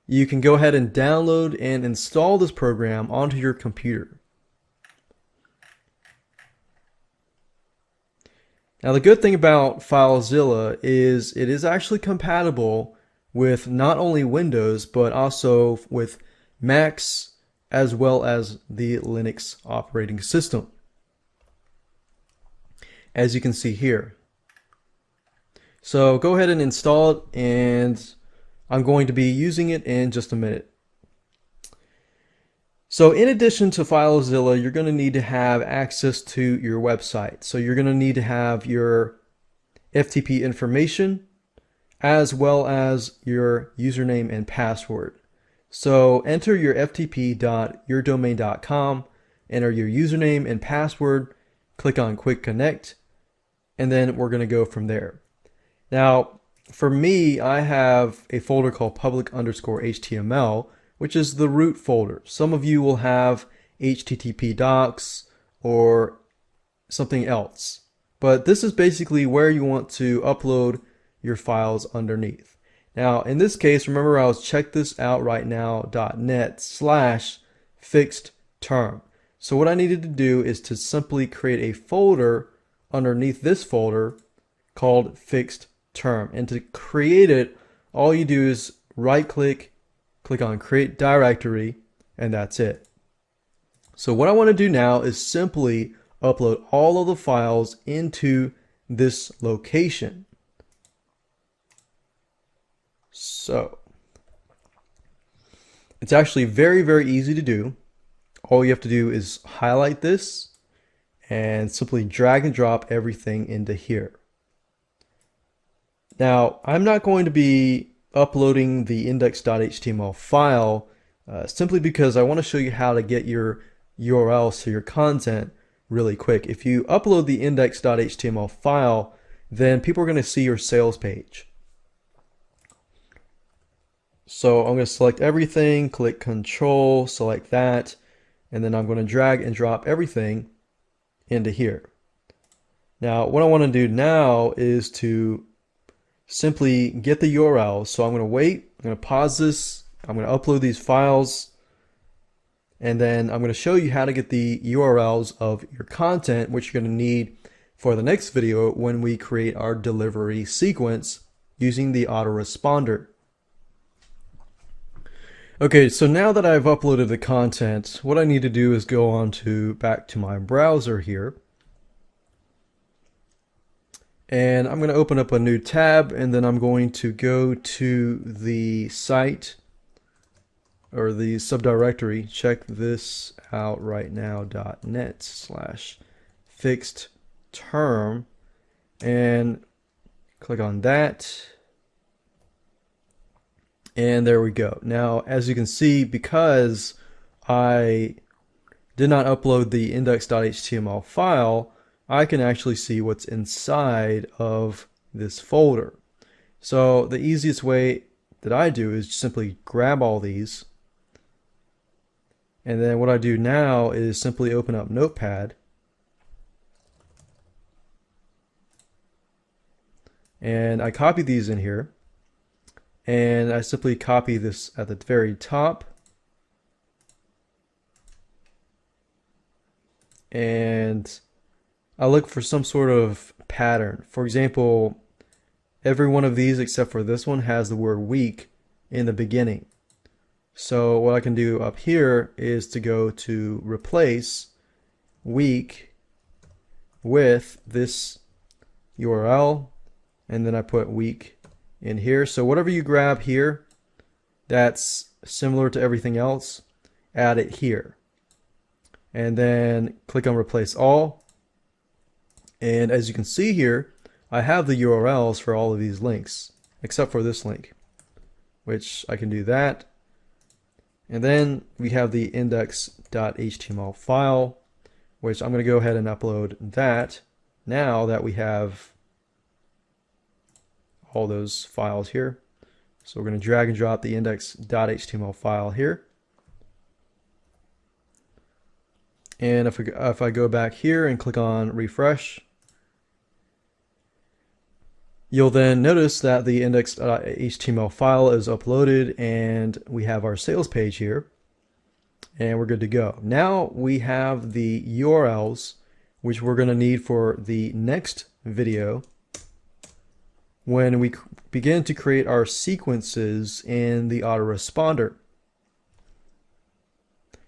you can go ahead and download and install this program onto your computer. Now the good thing about FileZilla is it is actually compatible with not only Windows but also with Macs as well as the Linux operating system, as you can see here. So go ahead and install it, and I'm going to be using it in just a minute. So in addition to FileZilla, you're going to need to have access to your website. So you're going to need to have your FTP information as well as your username and password. So enter your ftp.yourdomain.com, enter your username and password, click on Quick Connect, and then we're going to go from there. Now, for me, I have a folder called public_HTML, which is the root folder. Some of you will have HTTP docs or something else, but this is basically where you want to upload your files underneath. Now, in this case, remember I was checkthisout.right now.net/fixed-term. So what I needed to do is to simply create a folder underneath this folder called fixed term. And to create it, all you do is right click, click on create directory, and that's it. So what I want to do now is simply upload all of the files into this location. So it's actually very easy to do. All you have to do is highlight this and simply drag and drop everything into here. Now, I'm not going to be uploading the index.html file simply because I want to show you how to get your URLs to your content really quick. If you upload the index.html file, then people are going to see your sales page. So I'm going to select everything, click Control, select that, and then I'm going to drag and drop everything into here. Now, what I want to do now is to simply get the URL. So I'm going to wait, I'm going to pause this, I'm going to upload these files, and then I'm going to show you how to get the URLs of your content, which you're going to need for the next video when we create our delivery sequence using the autoresponder. Okay, so now that I've uploaded the content, what I need to do is go on to back to my browser here. And I'm going to open up a new tab, and then I'm going to go to the site or the subdirectory. Check this out right now, .net/fixed term, and click on that. And there we go. Now, as you can see, because I did not upload the index.html file, I can actually see what's inside of this folder. So the easiest way that I do is simply grab all these. And then what I do now is simply open up Notepad. And I copy these in here. And I simply copy this at the very top. And I look for some sort of pattern. For example, every one of these except for this one has the word week in the beginning. So what I can do up here is to go to replace week with this URL, and then I put week in here. So whatever you grab here that's similar to everything else, add it here. And then click on replace all. And as you can see here, I have the URLs for all of these links, except for this link, which I can do that. And then we have the index.html file, which I'm going to go ahead and upload that now that we have all those files here. So we're going to drag and drop the index.html file here. And if I go back here and click on refresh, you'll then notice that the index.html file is uploaded and we have our sales page here, and we're good to go. Now we have the URLs, which we're going to need for the next video when we begin to create our sequences in the autoresponder.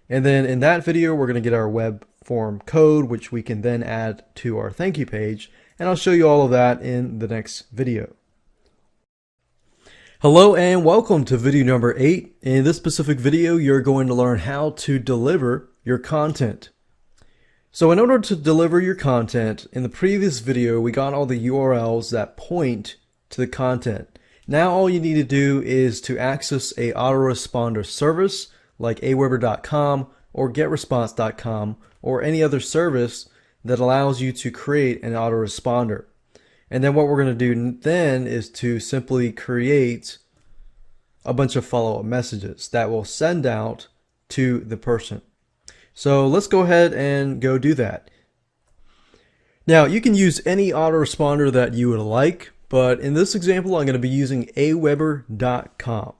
And then in that video, we're going to get our web form code, which we can then add to our thank you page. And I'll show you all of that in the next video. Hello and welcome to video number 8. In this specific video, you're going to learn how to deliver your content. So in order to deliver your content, in the previous video, we got all the URLs that point to the content. Now all you need to do is to access a autoresponder service like aweber.com or getresponse.com or any other service that allows you to create an autoresponder. And then what we're going to do then is to simply create a bunch of follow-up messages that will send out to the person. So let's go ahead and go do that. Now you can use any autoresponder that you would like, but in this example I'm going to be using aweber.com.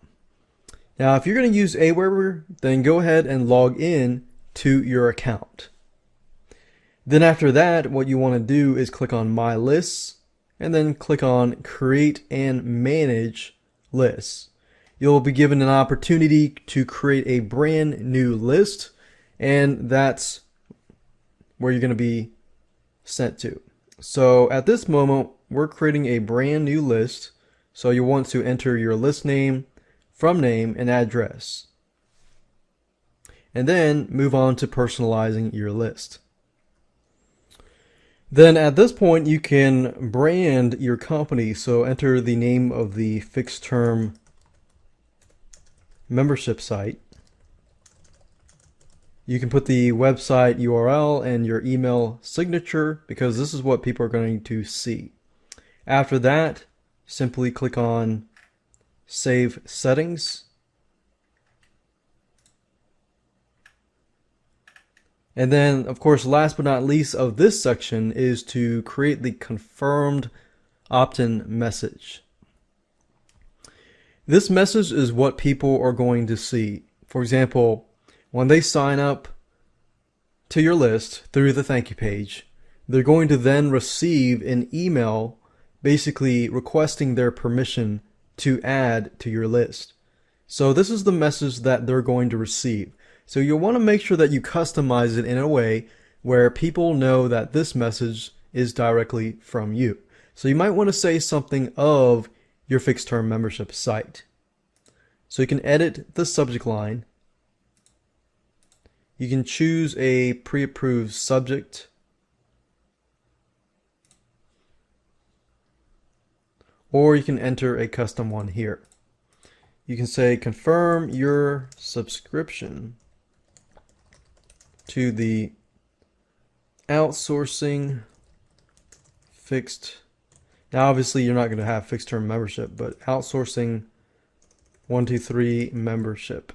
Now if you're going to use Aweber, then go ahead and log in to your account. Then after that, what you want to do is click on My Lists, and then click on Create and Manage Lists. You'll be given an opportunity to create a brand new list, and that's where you're going to be sent to. So at this moment, we're creating a brand new list. So you want to enter your list name, from name, and address. And then move on to personalizing your list. Then at this point, you can brand your company. So enter the name of the fixed term membership site. You can put the website URL and your email signature because this is what people are going to see. After that, simply click on Save Settings. And then, of course, last but not least of this section is to create the confirmed opt-in message. This message is what people are going to see. For example, when they sign up to your list through the thank you page, they're going to then receive an email basically requesting their permission to add to your list. So this is the message that they're going to receive. So you'll want to make sure that you customize it in a way where people know that this message is directly from you. So you might want to say something of your fixed term membership site. So you can edit the subject line. You can choose a pre-approved subject. Or you can enter a custom one here. You can say confirm your subscription to the outsourcing fixed. Now obviously you're not going to have fixed term membership, but outsourcing 123 membership.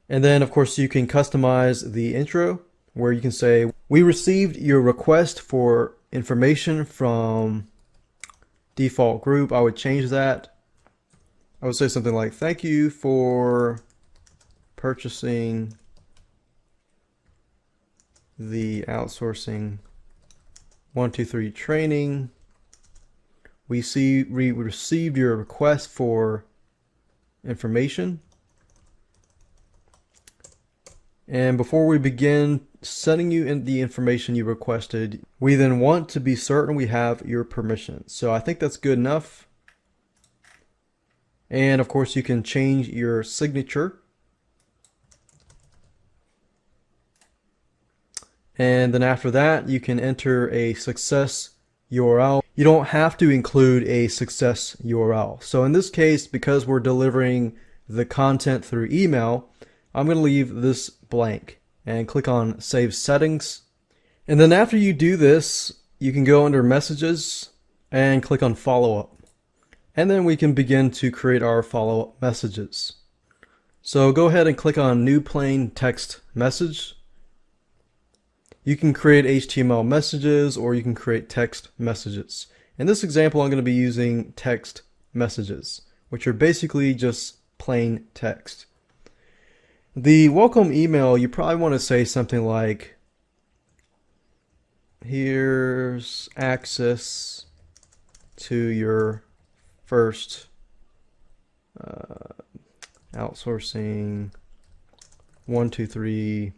And then of course you can customize the intro where you can say, we received your request for information from default group. I would change that. I would say something like, thank you for purchasing the outsourcing 123 training. We received your request for information. And before we begin sending you in the information you requested, we then want to be certain we have your permission. So I think that's good enough. And of course you can change your signature. And then after that, you can enter a success URL. You don't have to include a success URL. So in this case, because we're delivering the content through email, I'm going to leave this blank and click on Save Settings. And then after you do this, you can go under Messages and click on Follow Up. And then we can begin to create our follow-up messages. So go ahead and click on New Plain Text Message. You can create HTML messages or you can create text messages. In this example, I'm going to be using text messages, which are basically just plain text. The welcome email, you probably want to say something like, here's access to your first outsourcing 123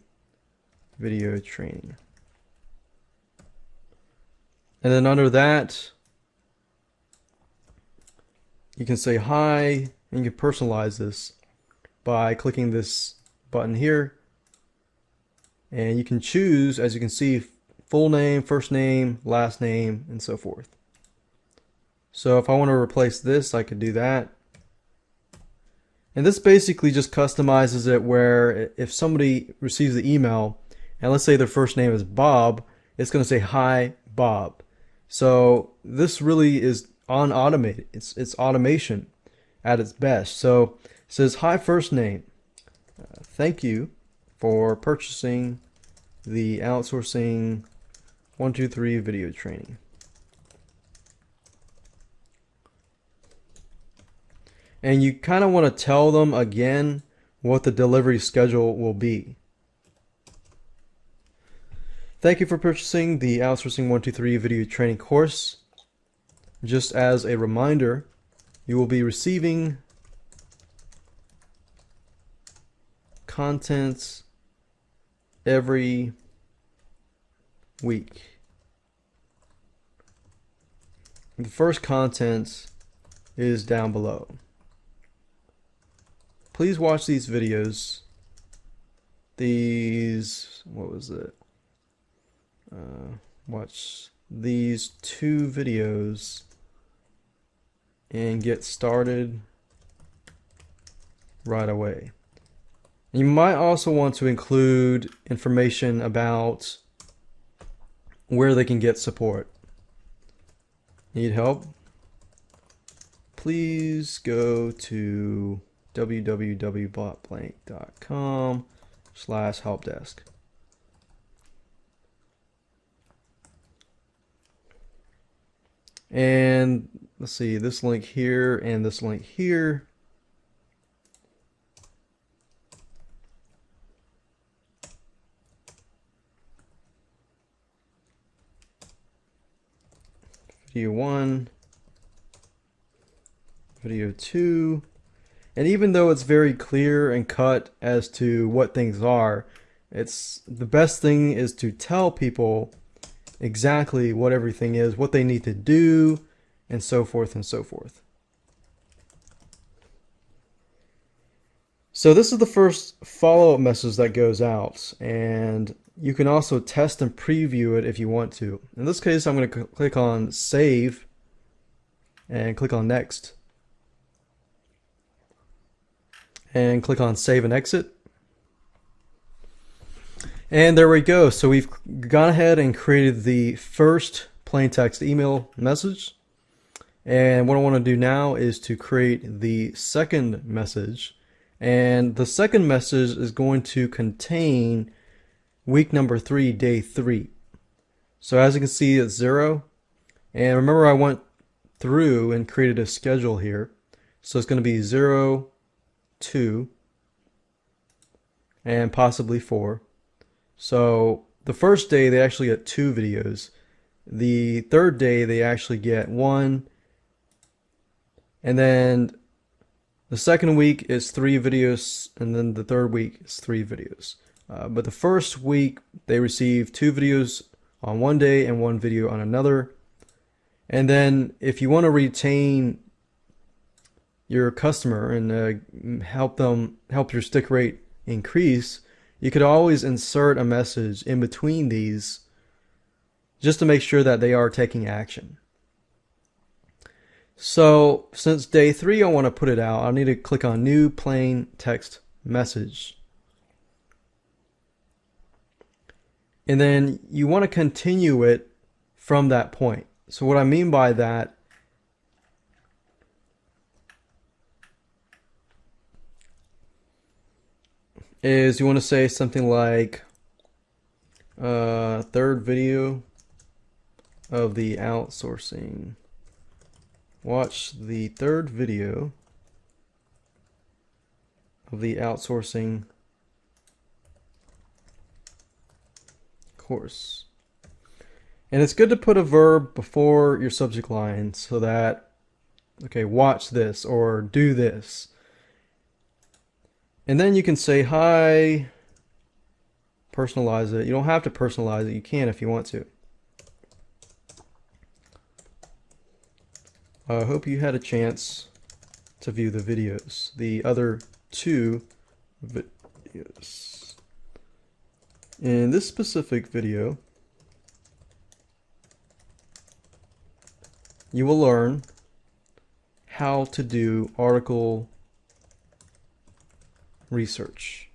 video training. And then under that, you can say hi, and you can personalize this by clicking this button here. And you can choose, as you can see, full name, first name, last name, and so forth. So if I want to replace this, I could do that. And this basically just customizes it where if somebody receives the email, and let's say their first name is Bob, it's going to say, hi, Bob. So this really is automated. It's automation at its best. So it says, hi, first name. Thank you for purchasing the outsourcing 123 video training. And you kind of want to tell them again what the delivery schedule will be. Thank you for purchasing the Outsourcing 123 video training course. just as a reminder, you will be receiving contents every week. The first content is down below. Please watch these videos. What was it? Watch these 2 videos and get started right away. You might also want to include information about where they can get support. Need help? Please go to www.blank.com/helpdesk. And let's see, this link here and this link here. Video 1, video 2, and even though it's very clear and cut as to what things are, the best thing is to tell people exactly what everything is, what they need to do, and so forth and so forth. So this is the first follow-up message that goes out, and you can also test and preview it if you want to. In this case, I'm going to click on Save and click on Next. And click on Save and Exit. And there we go. So we've gone ahead and created the first plain text email message. And what I want to do now is to create the second message. And the second message is going to contain week number 3, day 3. So as you can see, it's 0. And remember, I went through and created a schedule here. So it's going to be 0, 2, and possibly 4. So the first day they actually get 2 videos. The third day they actually get 1. And then the second week is 3 videos, and then the third week is 3 videos. But the first week they receive 2 videos on one day and 1 video on another. And then if you want to retain your customer and help your stick rate increase, you could always insert a message in between these just to make sure that they are taking action. So since day 3 I want to put it out, I need to click on New Plain Text Message. And then you want to continue it from that point. So what I mean by that is you want to say something like third video of the outsourcing. Watch the third video of the outsourcing course. And it's good to put a verb before your subject line so that, okay, watch this or do this. And then you can say hi, personalize it. You don't have to personalize it. You can if you want to. I hope you had a chance to view the videos, the other 2 videos. In this specific video, you will learn how to do article research.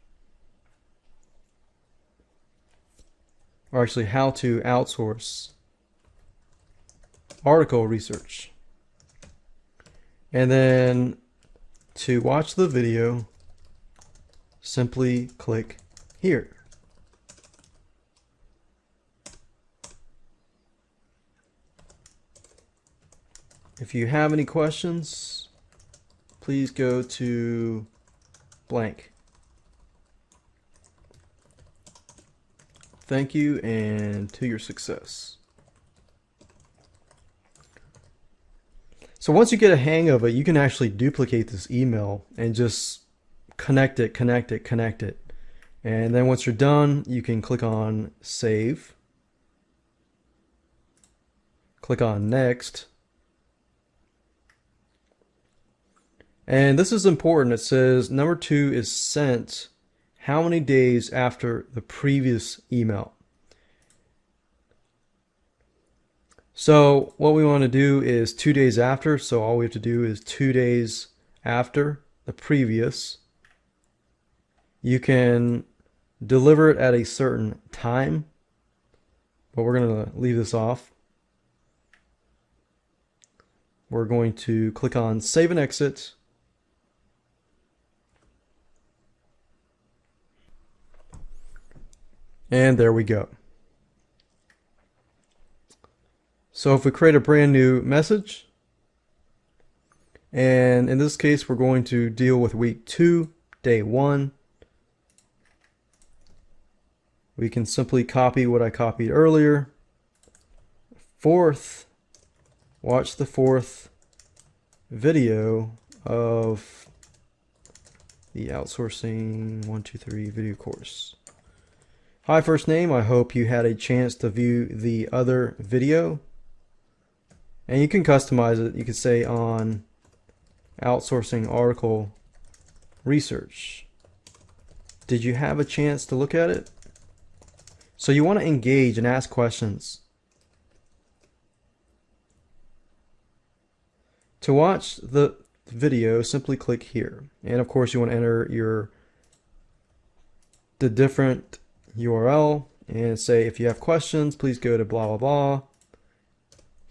Or actually, how to outsource article research. And then to watch the video, simply click here. If you have any questions, please go to blank. Thank you, and to your success. So once you get a hang of it, you can actually duplicate this email and just connect it, connect it, connect it. And then once you're done, you can click on save, click on next. And this is important. It says number 2 is sent how many days after the previous email. So what we want to do is 2 days after. So all we have to do is 2 days after the previous. You can deliver it at a certain time, but we're going to leave this off. We're going to click on save and exit. And there we go. So if we create a brand new message, and in this case, we're going to deal with week 2, day 1. We can simply copy what I copied earlier. 4th, watch the 4th video of the outsourcing 123 video course. Hi, first name. I hope you had a chance to view the other video. And you can customize it. You could say on outsourcing article research. Did you have a chance to look at it? So you want to engage and ask questions. To watch the video, simply click here. And of course you want to enter the different URL and say if you have questions, please go to blah blah blah.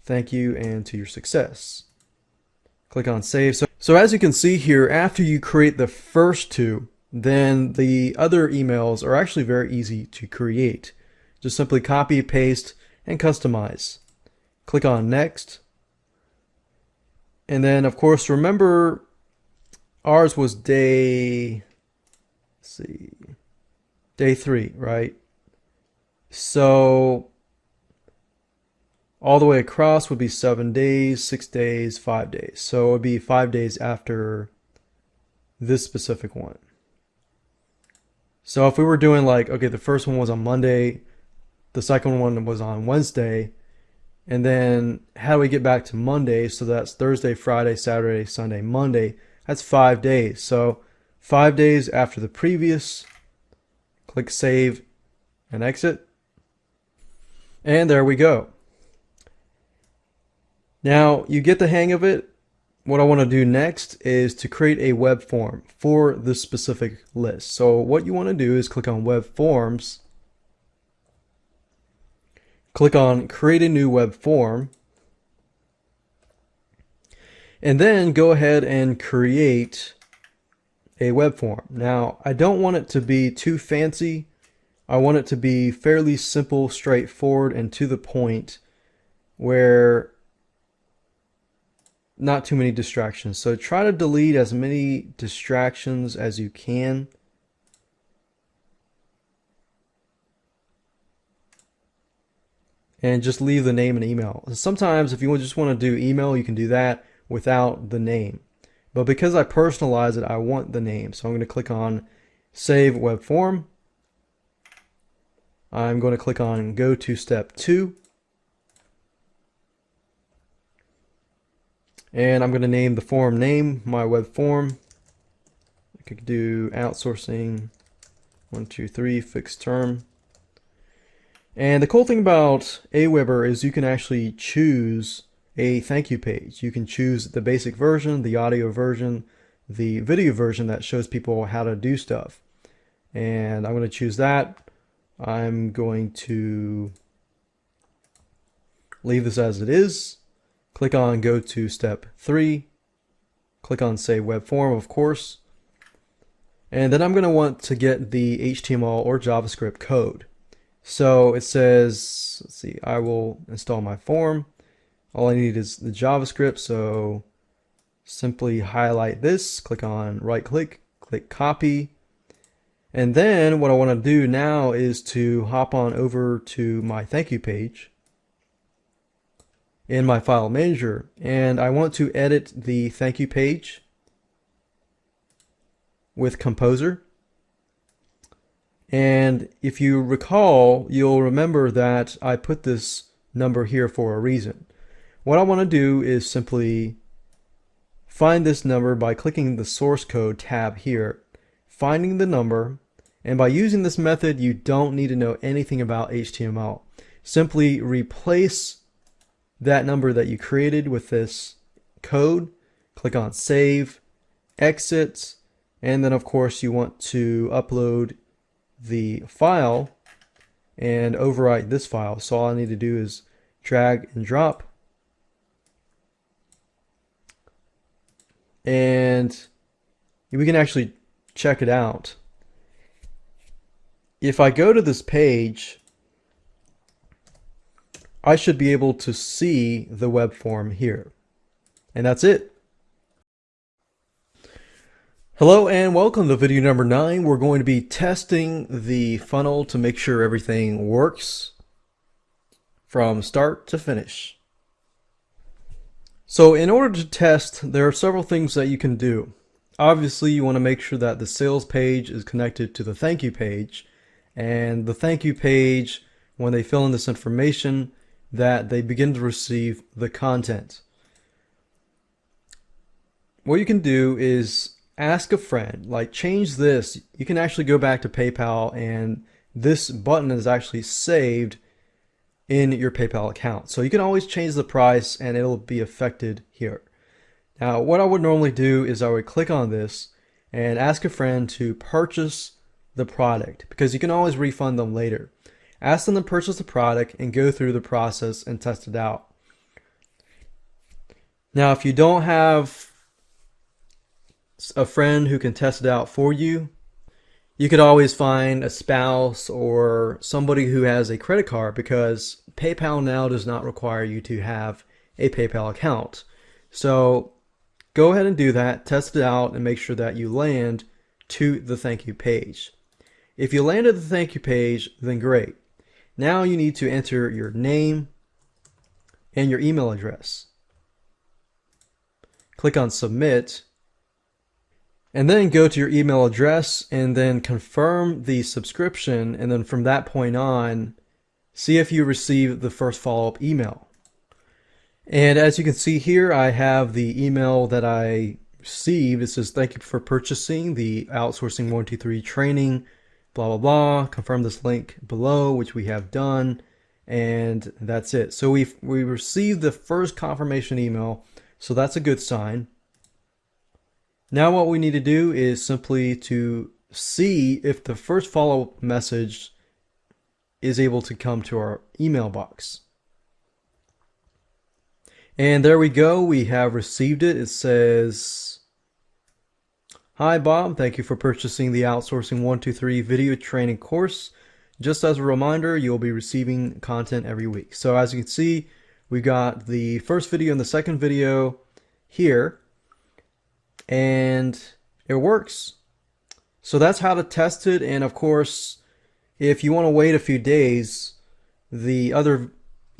Thank you and to your success. Click on save. So as you can see here, after you create the first 2, then the other emails are actually very easy to create. Just simply copy, paste, and customize. Click on next. And then of course, remember ours was day 3, right? So all the way across would be 7 days, 6 days, 5 days. So it would be 5 days after this specific one. So if we were doing like, okay, the first one was on Monday, the second one was on Wednesday, and then how do we get back to Monday? So that's Thursday, Friday, Saturday, Sunday, Monday. That's 5 days. So 5 days after the previous, click save and exit. And there we go. Now you get the hang of it. What I want to do next is to create a web form for this specific list. So what you want to do is click on web forms, click on create a new web form, and then go ahead and create a web form. Now I don't want it to be too fancy. I want it to be fairly simple, straightforward, and to the point, where not too many distractions. So try to delete as many distractions as you can. And just leave the name and email. Sometimes if you just want to do email, you can do that without the name. But because I personalize it, I want the name. So I'm going to click on Save Web Form. I'm going to click on Go to Step 2. And I'm going to name the form name, my web form. I could do outsourcing 123 fixed term. And the cool thing about Aweber is you can actually choose a thank you page. You can choose the basic version, the audio version, the video version that shows people how to do stuff. And I'm going to choose that. I'm going to leave this as it is. Click on Go to Step 3. Click on Save Web Form, of course. And then I'm going to want to get the HTML or JavaScript code. So it says, let's see, I will install my form. All I need is the JavaScript, so simply highlight this, click on right click, click copy. And then what I want to do now is to hop on over to my thank you page. in my file manager, and I want to edit the thank you page with Composer. And if you recall, you'll remember that I put this number here for a reason. What I want to do is simply find this number by clicking the source code tab here, finding the number, and by using this method, you don't need to know anything about HTML. Simply replace that number that you created with this code, click on Save, Exit, and then of course you want to upload the file and overwrite this file. So all I need to do is drag and drop, and we can actually check it out. If I go to this page, I should be able to see the web form here. And that's it. Hello and welcome to video number 9. We're going to be testing the funnel to make sure everything works from start to finish. So in order to test, there are several things that you can do. Obviously, you want to make sure that the sales page is connected to the thank you page, and the thank you page, when they fill in this information, that they begin to receive the content. What you can do is ask a friend, like change this. You can actually go back to PayPal, and this button is actually saved in your PayPal account. So you can always change the price and it'll be affected here. Now, what I would normally do is I would click on this and ask a friend to purchase the product, because you can always refund them later. Ask them to purchase the product and go through the process and test it out. Now, if you don't have a friend who can test it out for you, you could always find a spouse or somebody who has a credit card, because PayPal now does not require you to have a PayPal account. So go ahead and do that, test it out, and make sure that you land to the thank you page. If you landed the thank you page, then great. Now you need to enter your name and your email address. Click on Submit, and then go to your email address and then confirm the subscription, and then from that point on, see if you receive the first follow-up email. And as you can see here, I have the email that I received. It says, "Thank you for purchasing the Outsourcing 123 training, blah, blah, blah. Confirm this link below," which we have done. And that's it. So we received the first confirmation email. So that's a good sign. Now what we need to do is simply to see if the first follow-up message is able to come to our email box. And there we go. We have received it. It says, "Hi Bob, thank you for purchasing the Outsourcing 123 video training course. Just as a reminder, you'll be receiving content every week." So as you can see, we got the first video and the second video here, and it works. So that's how to test it. And of course, if you want to wait a few days, the other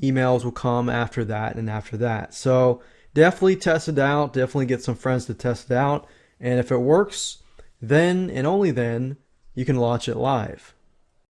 emails will come after that and after that. So definitely test it out. Definitely get some friends to test it out. And if it works, then and only then you can launch it live.